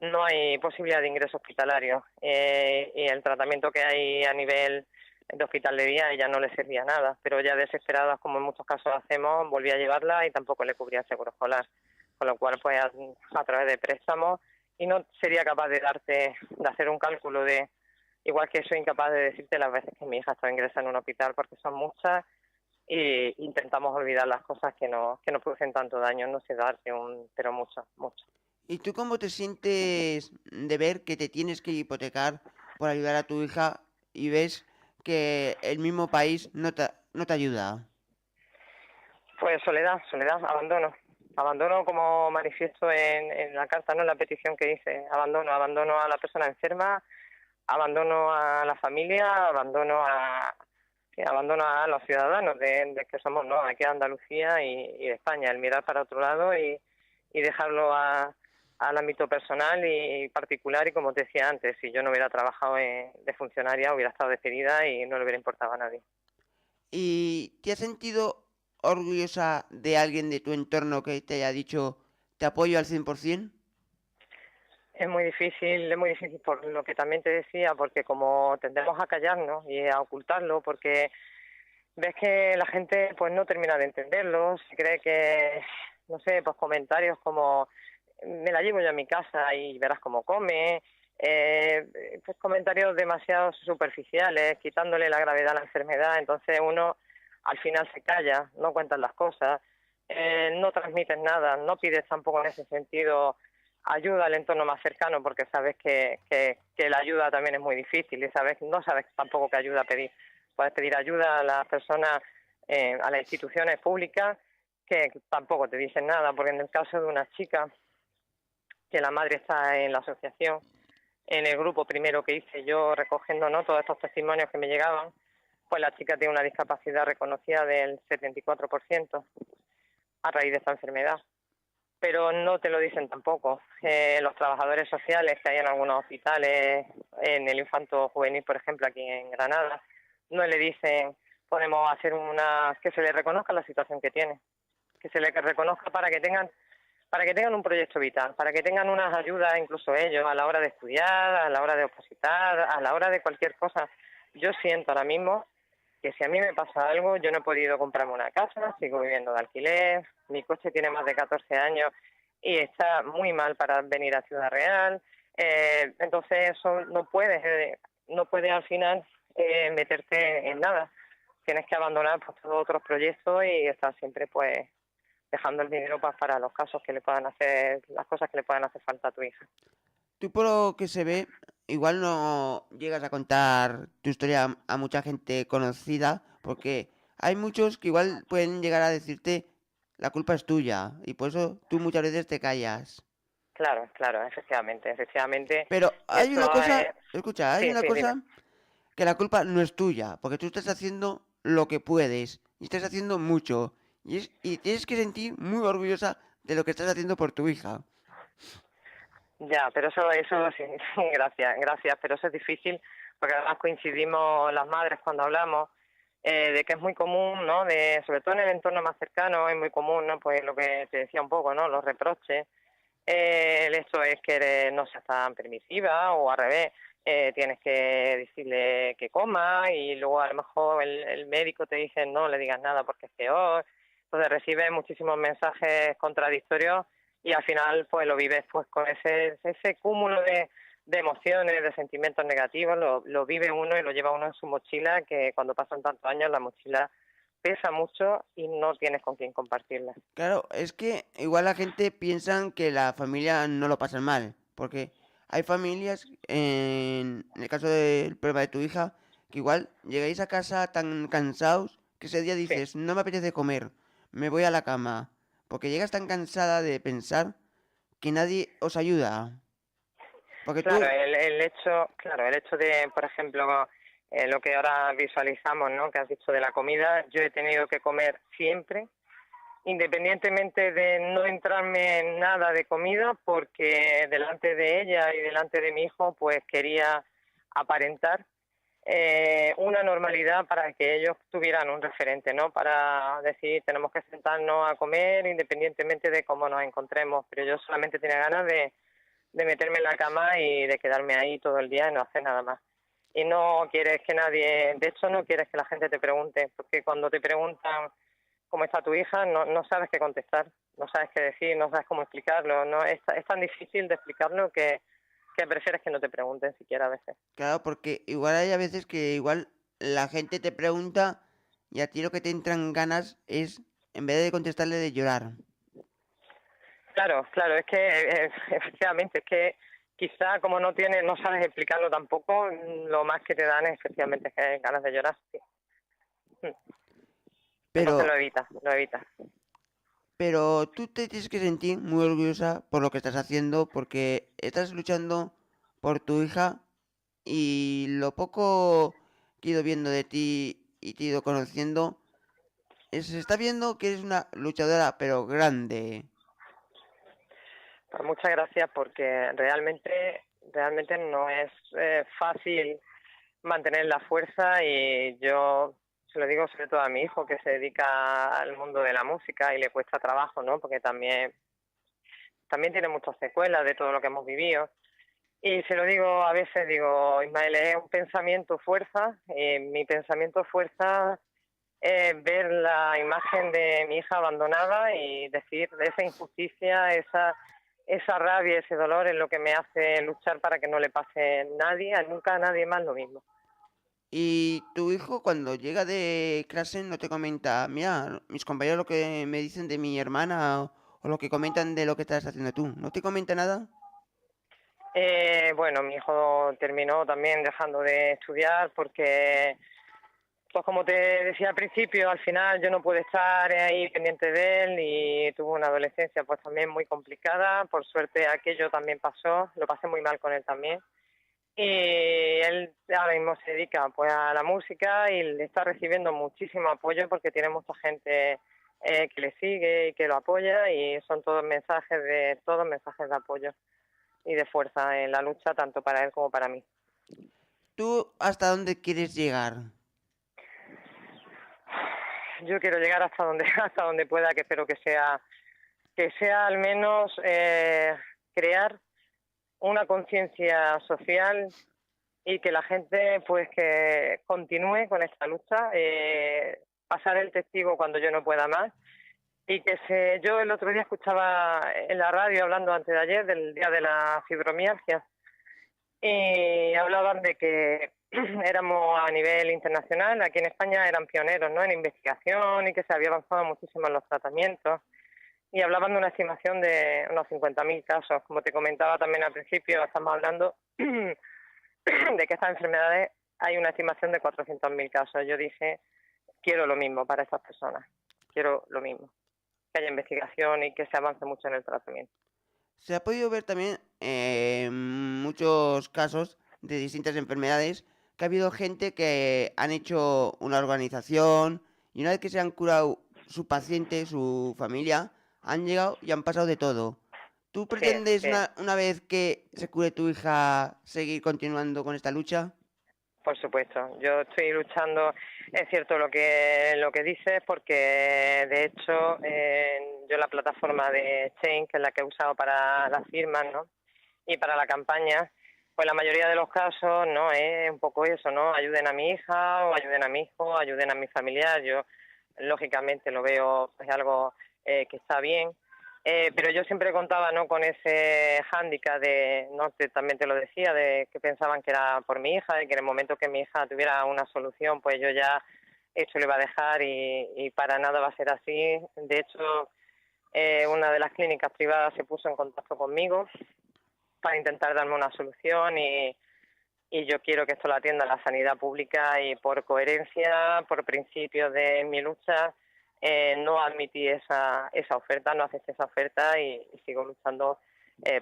no hay posibilidad de ingreso hospitalario, y el tratamiento que hay a nivel de hospital de día ya no le servía nada, pero ya desesperadas, como en muchos casos hacemos, volví a llevarla y tampoco le cubría el seguro escolar, con lo cual pues a través de préstamos, y no sería capaz de hacer un cálculo de, igual que soy incapaz de decirte las veces que mi hija está ingresada en un hospital, porque son muchas, y intentamos olvidar las cosas que no producen tanto daño, no sé darte pero mucho, mucho. ¿Y tú cómo te sientes de ver que te tienes que hipotecar por ayudar a tu hija y ves que el mismo país no te ayuda? Pues soledad, soledad, abandono. Abandono como manifiesto en la carta, no en la petición que hice. Abandono, abandono a la persona enferma, abandono a la familia, abandono a los ciudadanos de que somos, ¿no? Aquí de Andalucía y de España, el mirar para otro lado y dejarlo al ámbito personal y particular. Y como te decía antes, si yo no hubiera trabajado de funcionaria, hubiera estado despedida y no le hubiera importado a nadie. ¿Y te has sentido orgullosa de alguien de tu entorno que te haya dicho te apoyo al 100%? Es muy difícil por lo que también te decía, porque como tendemos a callarnos y a ocultarlo, porque ves que la gente pues no termina de entenderlo, se cree que, no sé, pues comentarios como me la llevo yo a mi casa y verás cómo come, pues comentarios demasiado superficiales, quitándole la gravedad a la enfermedad, entonces uno al final se calla, no cuentas las cosas, no transmites nada, no pides tampoco en ese sentido ayuda al entorno más cercano, porque sabes que la ayuda también es muy difícil y no sabes tampoco qué ayuda pedir. Puedes pedir ayuda a las personas, a las instituciones públicas, que tampoco te dicen nada, porque en el caso de una chica, que la madre está en la asociación, en el grupo primero que hice yo recogiendo, ¿no?, todos estos testimonios que me llegaban, pues la chica tiene una discapacidad reconocida del 74% a raíz de esta enfermedad. Pero no te lo dicen tampoco. Los trabajadores sociales que hay en algunos hospitales, en el infanto juvenil, por ejemplo, aquí en Granada, no le dicen, podemos hacer que se le reconozca la situación que tiene, que se le reconozca para que tengan un proyecto vital, para que tengan unas ayudas incluso ellos a la hora de estudiar, a la hora de opositar, a la hora de cualquier cosa. Yo siento ahora mismo que si a mí me pasa algo, yo no he podido comprarme una casa, sigo viviendo de alquiler, mi coche tiene más de 14 años y está muy mal para venir a Ciudad Real, entonces eso no puedes al final meterte en nada, tienes que abandonar pues todos otros proyectos y estar siempre pues dejando el dinero pues, para los casos que le puedan hacer, las cosas que le puedan hacer falta a tu hija. Tú por lo que se ve, igual no llegas a contar tu historia a mucha gente conocida, porque hay muchos que igual pueden llegar a decirte la culpa es tuya, y por eso tú muchas veces te callas. Claro, claro, efectivamente, Pero hay una eso cosa, es... escucha, hay Sí, una sí, dime. cosa que la culpa no es tuya, porque tú estás haciendo lo que puedes, y estás haciendo mucho, y tienes que sentir muy orgullosa de lo que estás haciendo por tu hija. Ya, pero eso sí, gracias, gracias, pero eso es difícil porque además coincidimos las madres cuando hablamos de que es muy común, ¿no? Sobre todo en el entorno más cercano es muy común, ¿no? Pues lo que te decía un poco, ¿no? Los reproches, el hecho es que no seas tan permisiva o al revés, tienes que decirle que coma y luego a lo mejor el médico te dice no le digas nada porque es peor, entonces recibes muchísimos mensajes contradictorios y al final pues lo vives pues con ese cúmulo de emociones, de sentimientos negativos, lo vive uno y lo lleva uno en su mochila, que cuando pasan tantos años la mochila pesa mucho y no tienes con quién compartirla. Claro, es que igual la gente piensa que la familia no lo pasan mal, porque hay familias, en el caso del problema de tu hija, que igual llegáis a casa tan cansados que ese día Sí. dices, no me apetece comer, me voy a la cama, porque llegas tan cansada de pensar que nadie os ayuda. Porque Claro, tú, el hecho de, por ejemplo, lo que ahora visualizamos, ¿no? Que has dicho de la comida, yo he tenido que comer siempre, independientemente de no entrarme en nada de comida, porque delante de ella y delante de mi hijo, pues quería aparentar una normalidad para que ellos tuvieran un referente, ¿no? Para decir, tenemos que sentarnos a comer independientemente de cómo nos encontremos, pero yo solamente tenía ganas de meterme en la cama y de quedarme ahí todo el día y no hacer nada más. Y no quieres que nadie, de hecho no quieres que la gente te pregunte, porque cuando te preguntan cómo está tu hija, no sabes qué contestar, no sabes qué decir, no sabes cómo explicarlo, no es tan difícil de explicarlo que prefieres que no te pregunten siquiera a veces. Claro, porque igual hay a veces que igual la gente te pregunta y a ti lo que te entran ganas es, en vez de contestarle, de llorar. Claro, claro, es que efectivamente, es que quizá como no sabes explicarlo tampoco, lo más que te dan es efectivamente que ganas de llorar, sí. Entonces Pero, lo evitas. pero tú te tienes que sentir muy orgullosa por lo que estás haciendo, porque estás luchando por tu hija y lo poco que he ido viendo de ti y te he ido conociendo, se está viendo que eres una luchadora, pero grande. Pues muchas gracias porque realmente no es fácil mantener la fuerza y yo se lo digo sobre todo a mi hijo que se dedica al mundo de la música y le cuesta trabajo, ¿no? Porque también tiene muchas secuelas de todo lo que hemos vivido. Y se lo digo a veces, digo, Ismael, es un pensamiento fuerza, mi pensamiento fuerza es ver la imagen de mi hija abandonada y decir de esa injusticia, esa rabia, ese dolor es lo que me hace luchar para que no le pase nunca a nadie más lo mismo. Y tu hijo cuando llega de clase no te comenta, mira, mis compañeros lo que me dicen de mi hermana o lo que comentan de lo que estás haciendo tú. ¿No te comenta nada? Bueno, mi hijo terminó también dejando de estudiar porque, pues como te decía al principio, al final yo no pude estar ahí pendiente de él y tuvo una adolescencia pues también muy complicada. Por suerte aquello también pasó, lo pasé muy mal con él también. Y él ahora mismo se dedica pues a la música y le está recibiendo muchísimo apoyo porque tiene mucha gente que le sigue y que lo apoya y son todos mensajes de apoyo y de fuerza en la lucha tanto para él como para mí. ¿Tú hasta dónde quieres llegar? Yo quiero llegar hasta donde hasta donde pueda, que espero que sea al menos crear una conciencia social y que la gente pues que continúe con esta lucha, pasar el testigo cuando yo no pueda más y yo el otro día escuchaba en la radio hablando antes de ayer del día de la fibromialgia y hablaban de que éramos a nivel internacional, aquí en España eran pioneros, ¿no? En investigación y que se había avanzado muchísimo en los tratamientos y hablaban de una estimación de unos 50.000 casos. Como te comentaba también al principio, estamos hablando de que estas enfermedades hay una estimación de 400.000 casos. Yo dije, quiero lo mismo para estas personas, quiero lo mismo, que haya investigación y que se avance mucho en el tratamiento. Se ha podido ver también muchos casos de distintas enfermedades que ha habido gente que han hecho una organización y una vez que se han curado su paciente, su familia, han llegado y han pasado de todo. ¿Tú Sí, pretendes sí. una vez que se cure tu hija seguir continuando con esta lucha? Por supuesto, yo estoy luchando, es cierto lo que dices, porque de hecho yo la plataforma de Chain, que es la que he usado para las firmas, ¿no? Y para la campaña, pues la mayoría de los casos, ¿no? Es un poco eso, ¿no? Ayuden a mi hija o ayuden a mi hijo, ayuden a mi familiar. Yo, lógicamente, lo veo pues algo que está bien. Pero yo siempre contaba, ¿no? Con ese hándicap de, ¿no? Que también te lo decía, de que pensaban que era por mi hija, de que en el momento que mi hija tuviera una solución, pues yo ya esto lo iba a dejar y para nada va a ser así. De hecho, una de las clínicas privadas se puso en contacto conmigo para intentar darme una solución y yo quiero que esto lo atienda la sanidad pública y por coherencia, por principios de mi lucha, no admití esa oferta, no acepté esa oferta y sigo luchando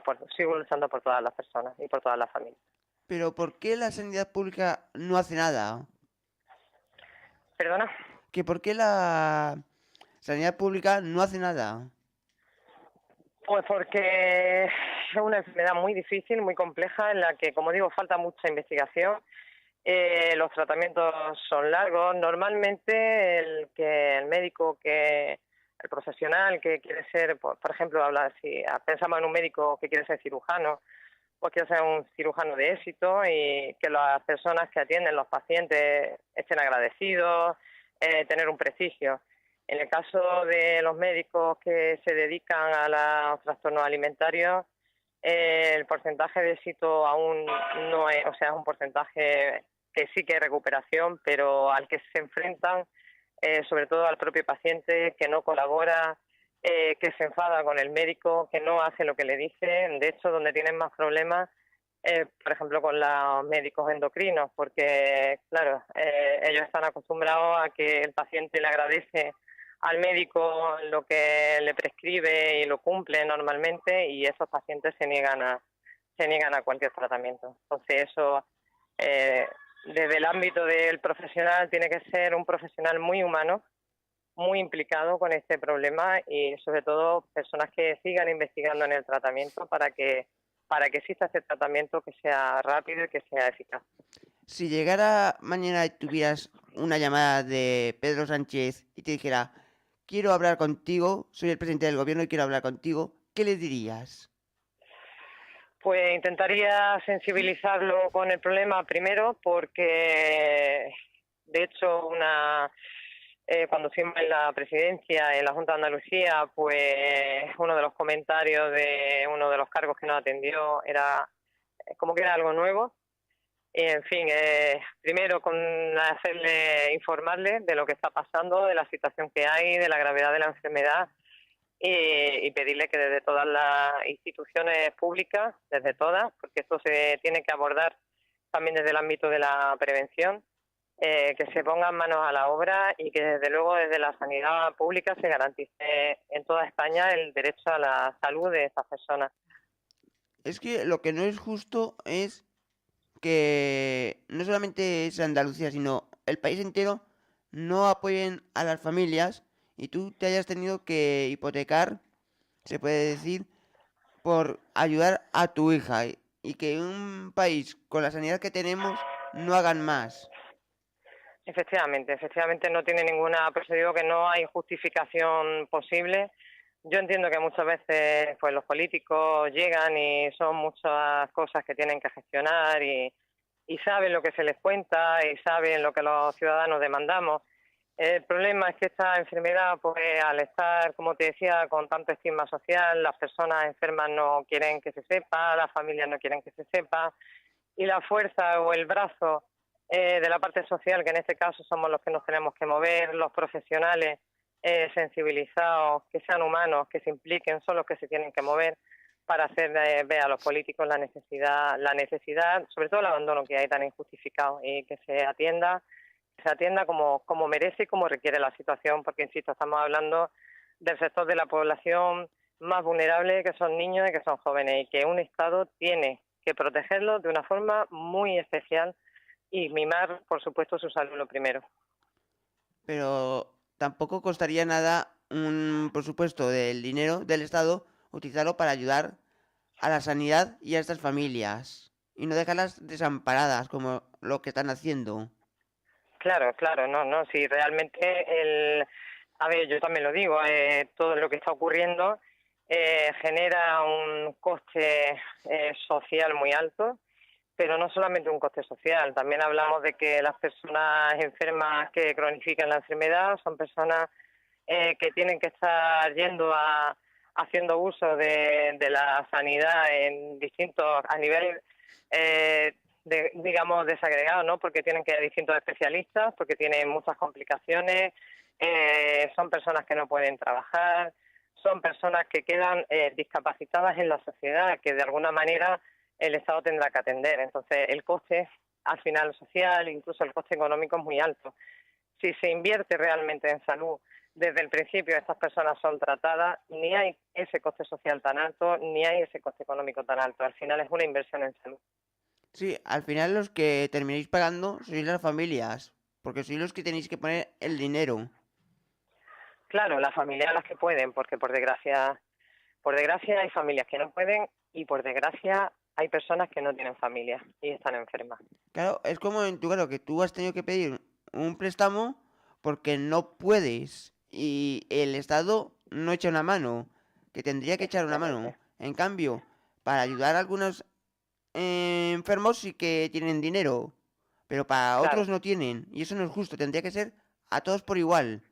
por todas las personas y por todas las familias. Pero ¿por qué la sanidad pública no hace nada? ¿Perdona? ¿Que por qué la sanidad pública no hace nada? Pues porque es una enfermedad muy difícil, muy compleja, en la que, como digo, falta mucha investigación. Los tratamientos son largos. Normalmente el médico el profesional que quiere ser, por ejemplo, si pensamos en un médico que quiere ser cirujano, pues quiere ser un cirujano de éxito y que las personas que atienden, los pacientes, estén agradecidos, tener un prestigio. En el caso de los médicos que se dedican a los trastornos alimentarios, el porcentaje de éxito aún no es, o sea, es un porcentaje que sí que hay recuperación, pero al que se enfrentan, sobre todo al propio paciente que no colabora, que se enfada con el médico, que no hace lo que le dice. De hecho, donde tienen más problemas, por ejemplo, con los médicos endocrinos, porque, claro, ellos están acostumbrados a que el paciente le agradece al médico lo que le prescribe y lo cumple normalmente, y esos pacientes se niegan a cualquier tratamiento. Entonces eso, eh, desde el ámbito del profesional, tiene que ser un profesional muy humano, muy implicado con este problema, y sobre todo personas que sigan investigando en el tratamiento para que exista este tratamiento que sea rápido y que sea eficaz. Si llegara mañana y tuvieras una llamada de Pedro Sánchez y te dijera, quiero hablar contigo, soy el presidente del gobierno y quiero hablar contigo, ¿qué le dirías? Pues intentaría sensibilizarlo con el problema primero, porque de hecho cuando fuimos en la presidencia, en la Junta de Andalucía, pues uno de los comentarios de uno de los cargos que nos atendió era como que era algo nuevo. Y, en fin, primero informarle de lo que está pasando, de la situación que hay, de la gravedad de la enfermedad, y pedirle que desde todas las instituciones públicas, desde todas, porque esto se tiene que abordar también desde el ámbito de la prevención, que se pongan manos a la obra y que desde luego desde la sanidad pública se garantice en toda España el derecho a la salud de estas personas. Es que lo que no es justo es que no solamente es Andalucía, sino el país entero no apoyen a las familias y tú te hayas tenido que hipotecar, se puede decir, por ayudar a tu hija y que un país con la sanidad que tenemos no hagan más. Efectivamente no tiene ninguna, por eso digo que no hay justificación posible. Yo entiendo que muchas veces pues los políticos llegan y son muchas cosas que tienen que gestionar y saben lo que se les cuenta y saben lo que los ciudadanos demandamos. El problema es que esta enfermedad, pues al estar, como te decía, con tanto estigma social, las personas enfermas no quieren que se sepa, las familias no quieren que se sepa, y la fuerza o el brazo de la parte social, que en este caso somos los que nos tenemos que mover, los profesionales sensibilizados, que sean humanos, que se impliquen, son los que se tienen que mover para hacer ver a los políticos la necesidad, sobre todo el abandono que hay tan injustificado, y que se atienda como merece y como requiere la situación, porque, insisto, estamos hablando del sector de la población más vulnerable, que son niños y que son jóvenes, y que un Estado tiene que protegerlos de una forma muy especial y mimar, por supuesto, su salud lo primero. Pero tampoco costaría nada un presupuesto del dinero del Estado utilizarlo para ayudar a la sanidad y a estas familias y no dejarlas desamparadas como lo que están haciendo. Claro, no, si realmente a ver, yo también lo digo, todo lo que está ocurriendo genera un coste social muy alto, pero no solamente un coste social, también hablamos de que las personas enfermas que cronifican la enfermedad son personas que tienen que estar haciendo uso de la sanidad en distintos, a nivel, digamos, desagregado, ¿no? Porque tienen que ir a distintos especialistas, porque tienen muchas complicaciones, son personas que no pueden trabajar, son personas que quedan discapacitadas en la sociedad, que de alguna manera el Estado tendrá que atender. Entonces, el coste, al final social, incluso el coste económico, es muy alto. Si se invierte realmente en salud, desde el principio estas personas son tratadas, ni hay ese coste social tan alto, ni hay ese coste económico tan alto. Al final es una inversión en salud. Sí, al final los que terminéis pagando sois las familias, porque sois los que tenéis que poner el dinero. Claro, las familias las que pueden, porque por desgracia hay familias que no pueden, y por desgracia hay personas que no tienen familia y están enfermas. Claro, es como en tu caso, que tú has tenido que pedir un préstamo porque no puedes y el Estado no echa una mano, que tendría que echar una mano. Efectivamente, En cambio, para ayudar a algunos enfermos sí que tienen dinero, pero para claro. otros no tienen. Y eso no es justo, tendría que ser a todos por igual.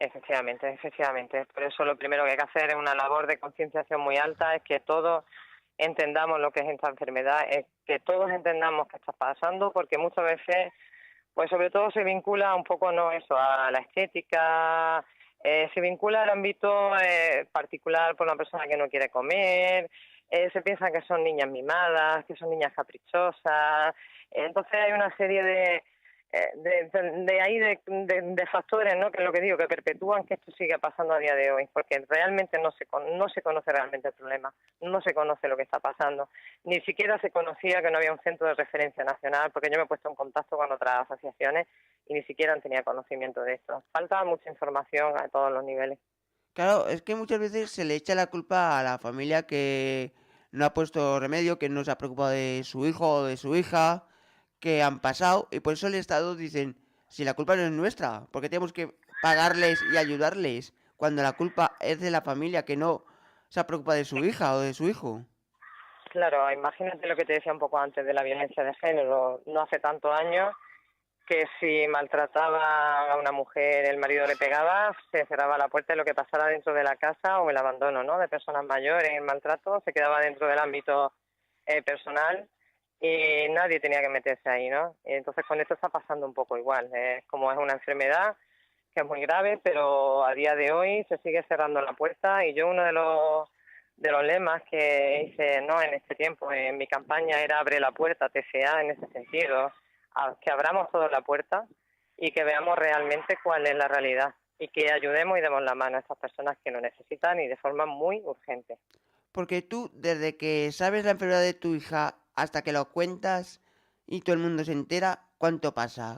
Efectivamente, efectivamente. Por eso lo primero que hay que hacer es una labor de concienciación muy alta, es que todos entendamos lo que es esta enfermedad, es que todos entendamos qué está pasando, porque muchas veces, pues sobre todo se vincula un poco, no eso, a la estética, se vincula al ámbito particular por una persona que no quiere comer, se piensa que son niñas mimadas, que son niñas caprichosas, entonces hay una serie de ahí de factores, ¿no? Que es lo que digo, que perpetúan que esto siga pasando a día de hoy, porque realmente no se conoce realmente el problema, no se conoce lo que está pasando, ni siquiera se conocía que no había un centro de referencia nacional, porque yo me he puesto en contacto con otras asociaciones y ni siquiera tenía conocimiento de esto. Falta mucha información a todos los niveles. Claro, es que muchas veces se le echa la culpa a la familia que no ha puesto remedio, que no se ha preocupado de su hijo o de su hija, que han pasado, y por eso el Estado dicen, si la culpa no es nuestra, ¿por qué tenemos que pagarles y ayudarles cuando la culpa es de la familia que no se ha preocupado de su hija o de su hijo? Claro, imagínate lo que te decía un poco antes de la violencia de género, no hace tantos años que si maltrataba a una mujer, el marido le pegaba, se cerraba la puerta y lo que pasara dentro de la casa o el abandono, ¿no? De personas mayores, el maltrato se quedaba dentro del ámbito personal y nadie tenía que meterse ahí, ¿no? Entonces con esto está pasando un poco igual, como es una enfermedad que es muy grave, pero a día de hoy se sigue cerrando la puerta y yo uno de los lemas que hice no en este tiempo en mi campaña era abre la puerta TCA en ese sentido, que abramos toda la puerta y que veamos realmente cuál es la realidad y que ayudemos y demos la mano a estas personas que lo necesitan y de forma muy urgente. Porque tú, desde que sabes la enfermedad de tu hija hasta que lo cuentas y todo el mundo se entera, ¿cuánto pasa?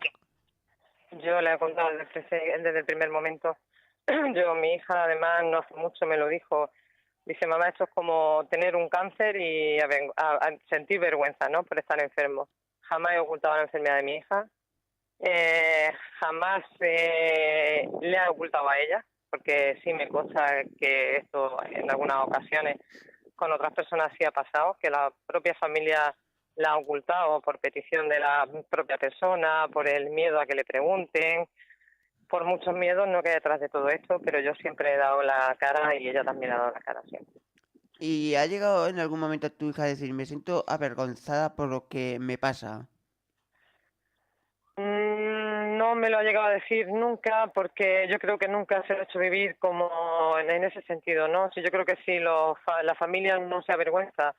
Yo le he contado desde el primer momento. Yo, mi hija, además, no hace mucho me lo dijo. Dice, mamá, esto es como tener un cáncer y a sentir vergüenza, ¿no? Por estar enfermo. Jamás he ocultado la enfermedad de mi hija. Jamás le he ocultado a ella, porque sí me consta que esto en algunas ocasiones con otras personas sí ha pasado, que la propia familia la ha ocultado por petición de la propia persona, por el miedo a que le pregunten, por muchos miedos no que hay detrás de todo esto, pero yo siempre he dado la cara y ella también ha dado la cara siempre. ¿Y ha llegado en algún momento tu hija a decir, me siento avergonzada por lo que me pasa? No me lo ha llegado a decir nunca porque yo creo que nunca se lo ha hecho vivir como en ese sentido, ¿no? Sí, yo creo que si la familia no se avergüenza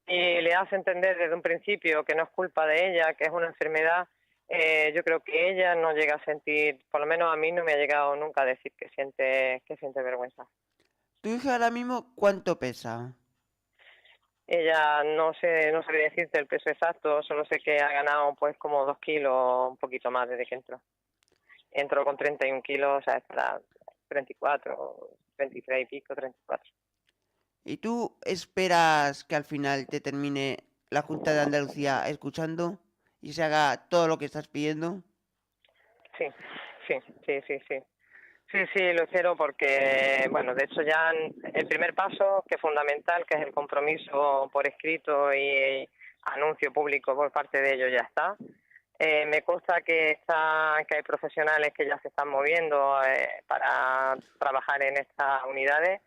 y le hace entender desde un principio que no es culpa de ella, que es una enfermedad, yo creo que ella no llega a sentir, por lo menos a mí no me ha llegado nunca a decir que siente vergüenza. ¿Tu hija ahora mismo cuánto pesa? Ella no sé decirte el peso exacto, solo sé que ha ganado pues como 2 kilos, un poquito más desde que entró. Entró con 31 kilos, o sea, estará 34, 33 y pico, 34. ¿Y tú esperas que al final te termine la Junta de Andalucía escuchando y se haga todo lo que estás pidiendo? Sí, sí, sí, sí, sí. Sí, sí, lo quiero porque, bueno, de hecho ya el primer paso, que es fundamental, que es el compromiso por escrito y anuncio público por parte de ellos, ya está. Me consta que hay profesionales que ya se están moviendo para trabajar en estas unidades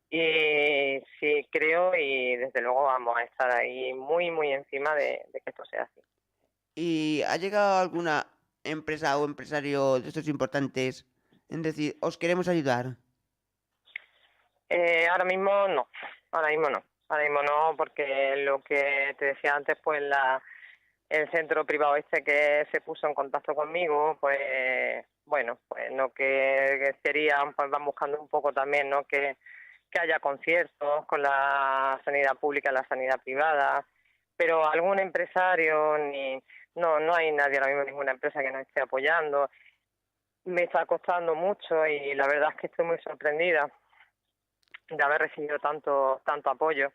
y sí creo y desde luego vamos a estar ahí muy, muy encima de que esto sea así. ¿Y ha llegado alguna empresa o empresario de estos importantes en decir, os queremos ayudar? Ahora mismo no, ahora mismo no, ahora mismo no, porque lo que te decía antes, pues el centro privado este que se puso en contacto conmigo, pues bueno, pues no que querían, pues van buscando un poco también, ¿no? Que haya conciertos con la sanidad pública y la sanidad privada, pero algún empresario ni no hay nadie ahora mismo, ninguna empresa que nos esté apoyando. Me está costando mucho y la verdad es que estoy muy sorprendida de haber recibido tanto apoyo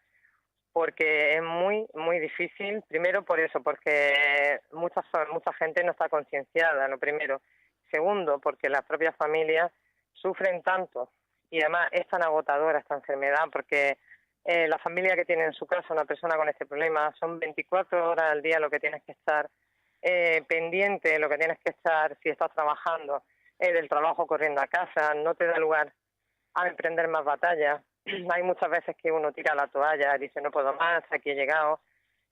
porque es muy, muy difícil. Primero por eso, porque mucha gente no está concienciada, lo primero. Segundo, porque las propias familias sufren tanto y además es tan agotadora esta enfermedad, porque la familia que tiene en su casa una persona con este problema son 24 horas al día lo que tienes que estar pendiente, lo que tienes que estar si estás trabajando, del trabajo corriendo a casa, no te da lugar a emprender más batallas. Hay muchas veces que uno tira la toalla, dice no puedo más, aquí he llegado.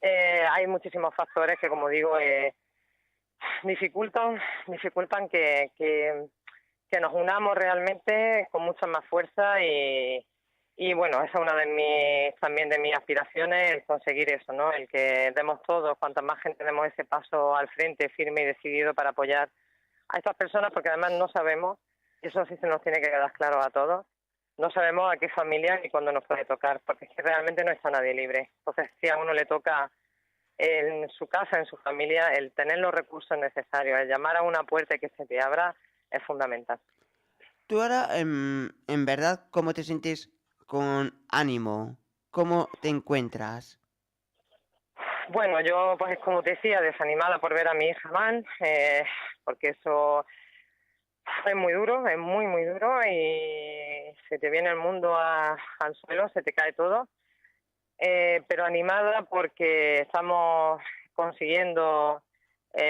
Hay muchísimos factores que, como digo, dificultan, dificultan que nos unamos realmente con mucha más fuerza y bueno, esa es una de también de mis aspiraciones, el conseguir eso, ¿no? El que demos todos, cuanta más gente demos ese paso al frente firme y decidido para apoyar a estas personas, porque además no sabemos, y eso sí se nos tiene que quedar claro a todos, no sabemos a qué familia ni cuándo nos puede tocar, porque es que realmente no está nadie libre. Entonces, si a uno le toca en su casa, en su familia, el tener los recursos necesarios, el llamar a una puerta y que se te abra, es fundamental. Tú ahora, en verdad, ¿cómo te sientes con ánimo? ¿Cómo te encuentras? Bueno, yo, pues como te decía, desanimada por ver a mi hija mal, porque eso es muy duro, es muy, muy duro y se te viene el mundo al suelo, se te cae todo. Pero animada porque estamos consiguiendo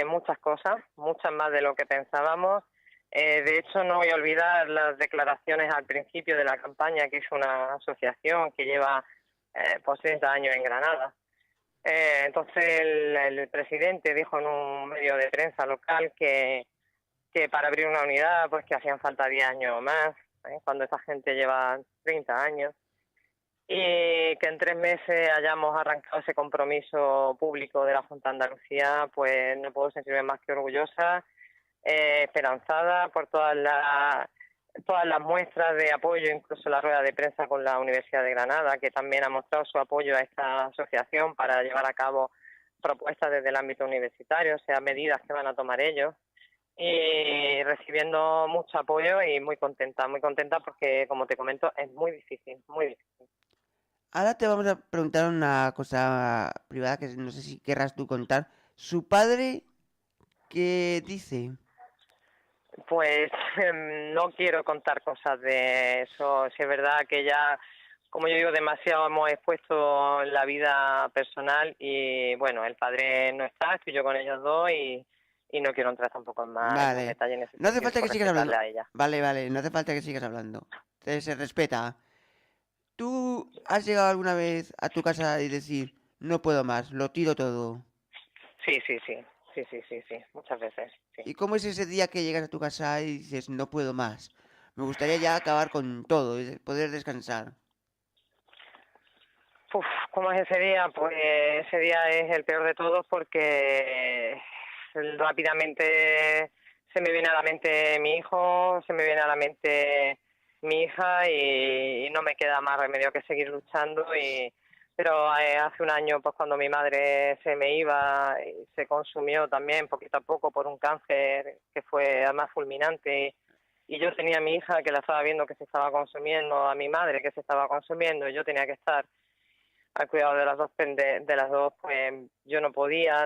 muchas cosas, muchas más de lo que pensábamos. De hecho, no voy a olvidar las declaraciones al principio de la campaña que hizo una asociación que lleva pues 30 años en Granada. Entonces el presidente dijo en un medio de prensa local que para abrir una unidad pues que hacían falta 10 años más, cuando esta gente lleva 30 años y que en 3 meses hayamos arrancado ese compromiso público de la Junta de Andalucía, pues no puedo sentirme más que orgullosa, esperanzada por todas las muestras de apoyo, incluso la rueda de prensa con la Universidad de Granada, que también ha mostrado su apoyo a esta asociación para llevar a cabo propuestas desde el ámbito universitario, o sea, medidas que van a tomar ellos. Y recibiendo mucho apoyo y muy contenta porque, como te comento, es muy difícil, muy difícil. Ahora te vamos a preguntar una cosa privada que no sé si querrás tú contar. ¿Su padre qué dice? Pues no quiero contar cosas de eso. Si es verdad que ya, como yo digo, demasiado hemos expuesto la vida personal y bueno, el padre no está, estoy yo con ellos dos y no quiero entrar tampoco en más Vale. detalle en ese No hace sentido falta por que sigas hablando. respetarle a ella. Vale, vale, no hace falta que sigas hablando. Se respeta. ¿Tú has llegado alguna vez a tu casa y decir, no puedo más, lo tiro todo? Sí, sí, sí, sí, sí, sí, sí, muchas veces, sí. ¿Y cómo es ese día que llegas a tu casa y dices, no puedo más? Me gustaría ya acabar con todo y poder descansar. Uf, ¿cómo es ese día? Pues ese día es el peor de todos porque rápidamente se me viene a la mente mi hijo, se me viene a la mente mi hija y no me queda más remedio que seguir luchando. Pero hace un año, pues cuando mi madre se me iba, se consumió también poquito a poco por un cáncer que fue además fulminante. Y yo tenía a mi hija que la estaba viendo que se estaba consumiendo, a mi madre que se estaba consumiendo, y yo tenía que estar al cuidado de las dos, de las dos, pues yo no podía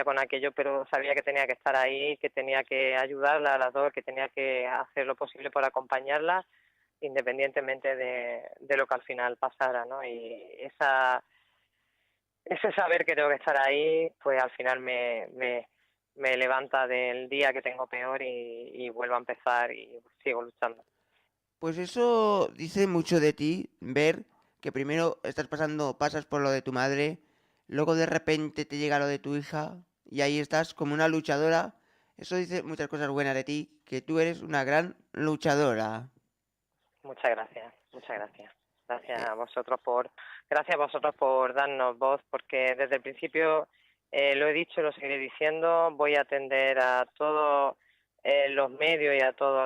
con aquello, pero sabía que tenía que estar ahí, que tenía que ayudarla a las dos, que tenía que hacer lo posible por acompañarla, independientemente de lo que al final pasara, ¿no? Y ese saber que tengo que estar ahí, pues al final me levanta del día que tengo peor y vuelvo a empezar y sigo luchando. Pues eso dice mucho de ti, ver que primero pasas por lo de tu madre, luego de repente te llega lo de tu hija y ahí estás como una luchadora. Eso dice muchas cosas buenas de ti, que tú eres una gran luchadora. Muchas gracias, muchas gracias. Eh, Gracias a vosotros por darnos voz, porque desde el principio lo he dicho y lo seguiré diciendo, voy a atender a todos los medios y a toda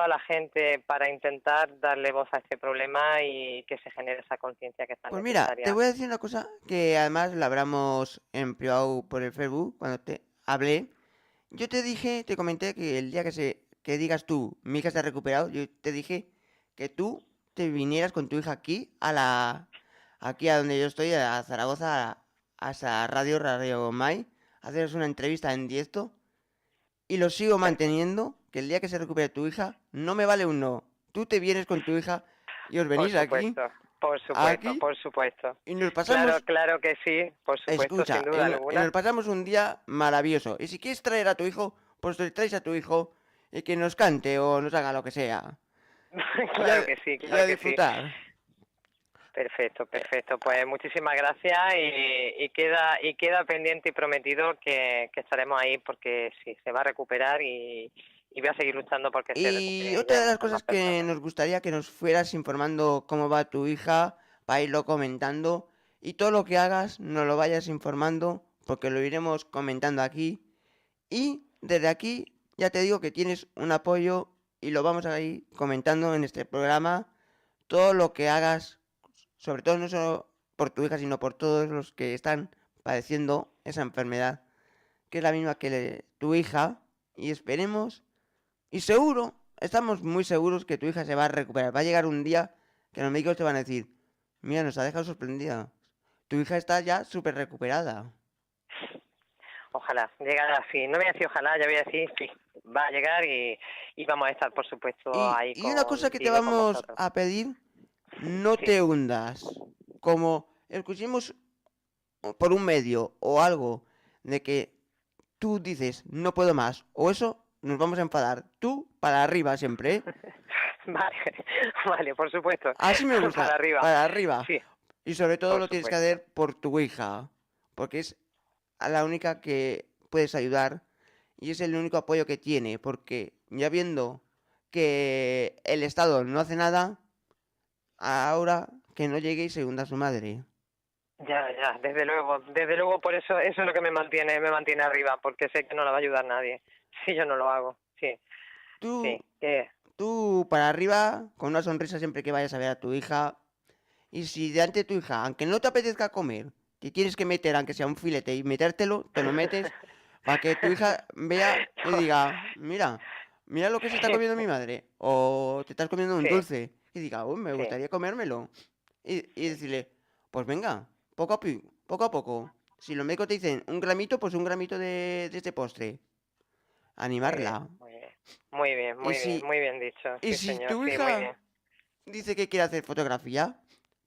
la gente para intentar darle voz a este problema y que se genere esa conciencia que es tan Pues mira, te necesaria. voy a decir una cosa que además la hablamos en privado por el Facebook cuando te hablé. Yo te dije, te comenté que el día que digas tú, mi hija se ha recuperado, yo te dije que tú te vinieras con tu hija aquí aquí a donde yo estoy, a Zaragoza, hasta Radio Mai, haceros una entrevista en directo y lo sigo manteniendo, que el día que se recupere tu hija, no me vale un no. Tú te vienes con tu hija y os Por venís aquí, supuesto, por supuesto, aquí, por supuesto. y nos Claro, pasamos, claro que sí, por supuesto, sin escucha, duda y nos alguna. pasamos un día maravilloso. Y si quieres traer a tu hijo, pues te traes a tu hijo y que nos cante o nos haga lo que sea. Y Claro a, que sí, y claro a que sí. disfrutar. Perfecto, perfecto. Pues muchísimas gracias y queda pendiente y prometido que estaremos ahí porque sí, se va a recuperar y voy a seguir luchando porque se Y recuperen otra ya de las muchas más cosas que personas. nos gustaría que nos fueras informando cómo va tu hija, para irlo comentando, y todo lo que hagas nos lo vayas informando, porque lo iremos comentando aquí. Y desde aquí ya te digo que tienes un apoyo y lo vamos a ir comentando en este programa. Todo lo que hagas, sobre todo no solo por tu hija, sino por todos los que están padeciendo esa enfermedad, que es la misma que tu hija, y esperemos y seguro, estamos muy seguros que tu hija se va a recuperar. Va a llegar un día que los médicos te van a decir, mira, nos ha dejado sorprendida. Tu hija está ya súper recuperada. Ojalá, llegar así. No voy a decir ojalá, ya voy a decir sí. Va a llegar y vamos a estar, por supuesto, ahí Y una cosa que te contigo y con vamos vosotros. a pedir, no Sí. te hundas. Como escuchemos por un medio o algo de que tú dices, no puedo más, o eso, nos vamos a enfadar. Tú para arriba siempre, ¿eh? Vale, vale, por supuesto. Así me Para gusta, arriba. para arriba. Sí, Y sobre todo por lo tienes que supuesto. hacer por tu hija, porque es a la única que puedes ayudar y es el único apoyo que tiene, porque ya viendo que el Estado no hace nada, ahora que no llegue y se hunda su madre. Ya, ya, desde luego por eso es lo que me mantiene arriba, porque sé que no la va a ayudar nadie si yo no lo hago. Sí, Tú, sí, que tú para arriba, con una sonrisa siempre que vayas a ver a tu hija, y si delante de tu hija, aunque no te apetezca comer, te tienes que meter, aunque sea un filete, y metértelo, te lo metes, para que tu hija vea y diga, mira, mira lo que se está sí, comiendo mi madre, o te estás comiendo un sí, dulce, y diga, uy, me sí, gustaría comérmelo. Y decirle, pues venga, poco a poco. Si los médicos te dicen un gramito, pues un gramito de este postre. muy bien, Animarla. muy bien, muy bien, Y muy bien, si, muy bien dicho, y sí si señor, tu sí, muy hija bien. dice que quiere hacer fotografía,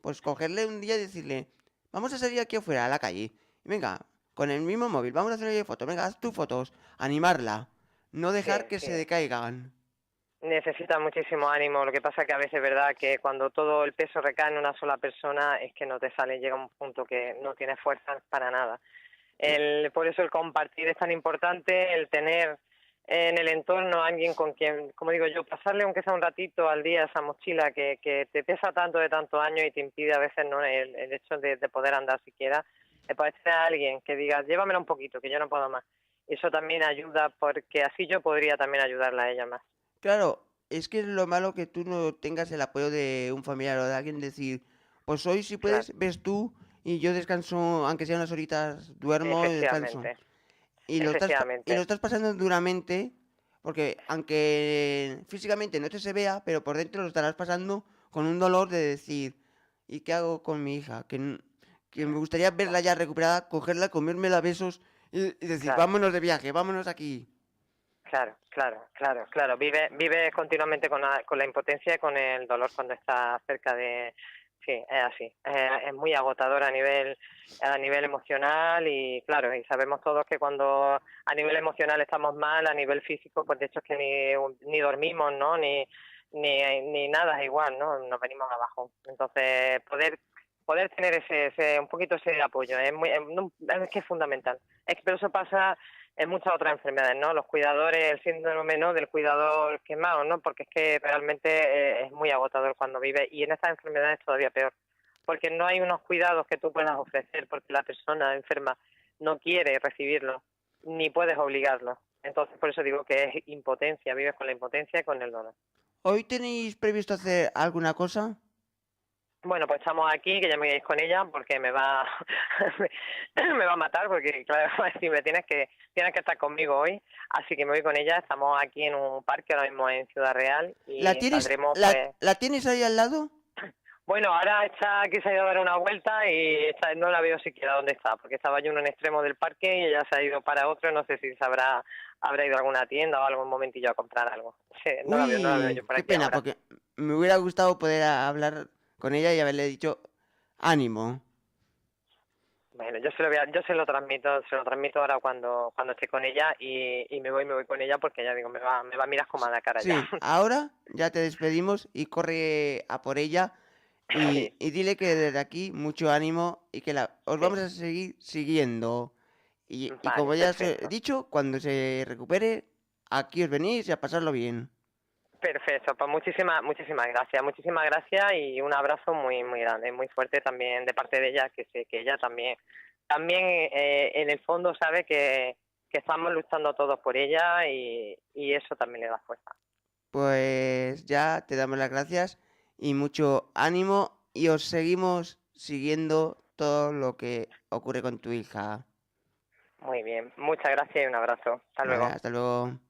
pues cogerle un día y decirle, vamos a salir aquí afuera a la calle. Y venga, con el mismo móvil, vamos a hacer fotos. Venga, haz tus fotos. Animarla. No Sí, dejar que sí. se decaigan. Necesita muchísimo ánimo. Lo que pasa que a veces es verdad que cuando todo el peso recae en una sola persona es que no te sale, llega un punto que no tienes fuerzas para nada. Por eso el compartir es tan importante, el tener en el entorno a alguien con quien, como digo yo, pasarle aunque sea un ratito al día esa mochila que te pesa tanto de tantos años y te impide a veces no el hecho de poder andar siquiera, el poder tener a alguien que diga, llévamela un poquito, que yo no puedo más. Eso también ayuda porque así yo podría también ayudarla a ella más. Claro, es que es lo malo que tú no tengas el apoyo de un familiar o de alguien decir, pues hoy si Claro, puedes, ves tú y yo descanso, aunque sean unas horitas, duermo y descanso. efectivamente, Y lo efectivamente. estás pasando duramente, porque aunque físicamente no te se vea, pero por dentro lo estarás pasando con un dolor de decir, ¿y qué hago con mi hija? Que me gustaría verla ya recuperada, cogerla, comérmela a besos y decir, Claro. vámonos de viaje, vámonos aquí. Claro, claro, claro, claro. Vive continuamente con la impotencia y con el dolor cuando está cerca de. Sí, es así. Es muy agotador a nivel emocional y claro, y sabemos todos que cuando a nivel emocional estamos mal, a nivel físico, pues de hecho es que ni dormimos, ¿no? Ni nada es igual, ¿no? Nos venimos abajo. Entonces, poder tener un poquito ese apoyo es que es fundamental. Pero eso pasa en muchas otras enfermedades, ¿no? Los cuidadores, el síndrome, ¿no?, del cuidador quemado, ¿no? Porque es que realmente es muy agotador cuando vive y en estas enfermedades todavía peor, porque no hay unos cuidados que tú puedas ofrecer porque la persona enferma no quiere recibirlo, ni puedes obligarlo. Entonces, por eso digo que es impotencia, vives con la impotencia y con el dolor. ¿Hoy tenéis previsto hacer alguna cosa? Bueno, pues estamos aquí, que ya me voy con ella porque me va me va a matar porque claro, si tienes que estar conmigo hoy, así que me voy con ella, estamos aquí en un parque ahora mismo en Ciudad Real ¿La y tienes, saldremos pues la tienes ahí al lado? Bueno, ahora está aquí, se ha ido a dar una vuelta y no la veo siquiera dónde está, porque estaba yo en un extremo del parque y ella se ha ido para otro, no sé si habrá ido a alguna tienda o algún momentillo a comprar algo. Sí, no la veo yo Uy, por qué aquí pena, ahora. porque me hubiera gustado poder hablar con ella y haberle dicho ánimo. Bueno, yo se lo transmito ahora cuando esté con ella y me voy con ella porque ya digo, me va a mirar como a la cara ya. Sí, ahora ya te despedimos y corre a por ella Sí, y dile que desde aquí mucho ánimo y que os sí, vamos a seguir siguiendo. Y vale, como ya os he perfecto. dicho, cuando se recupere, aquí os venís y a pasarlo bien. Perfecto, pues muchísimas gracias y un abrazo muy muy grande, muy fuerte también de parte de ella, que sé que ella también en el fondo sabe que estamos luchando todos por ella y eso también le da fuerza. Pues ya te damos las gracias y mucho ánimo y os seguimos siguiendo todo lo que ocurre con tu hija. Muy bien, muchas gracias y un abrazo. Hasta Vale, luego. hasta luego.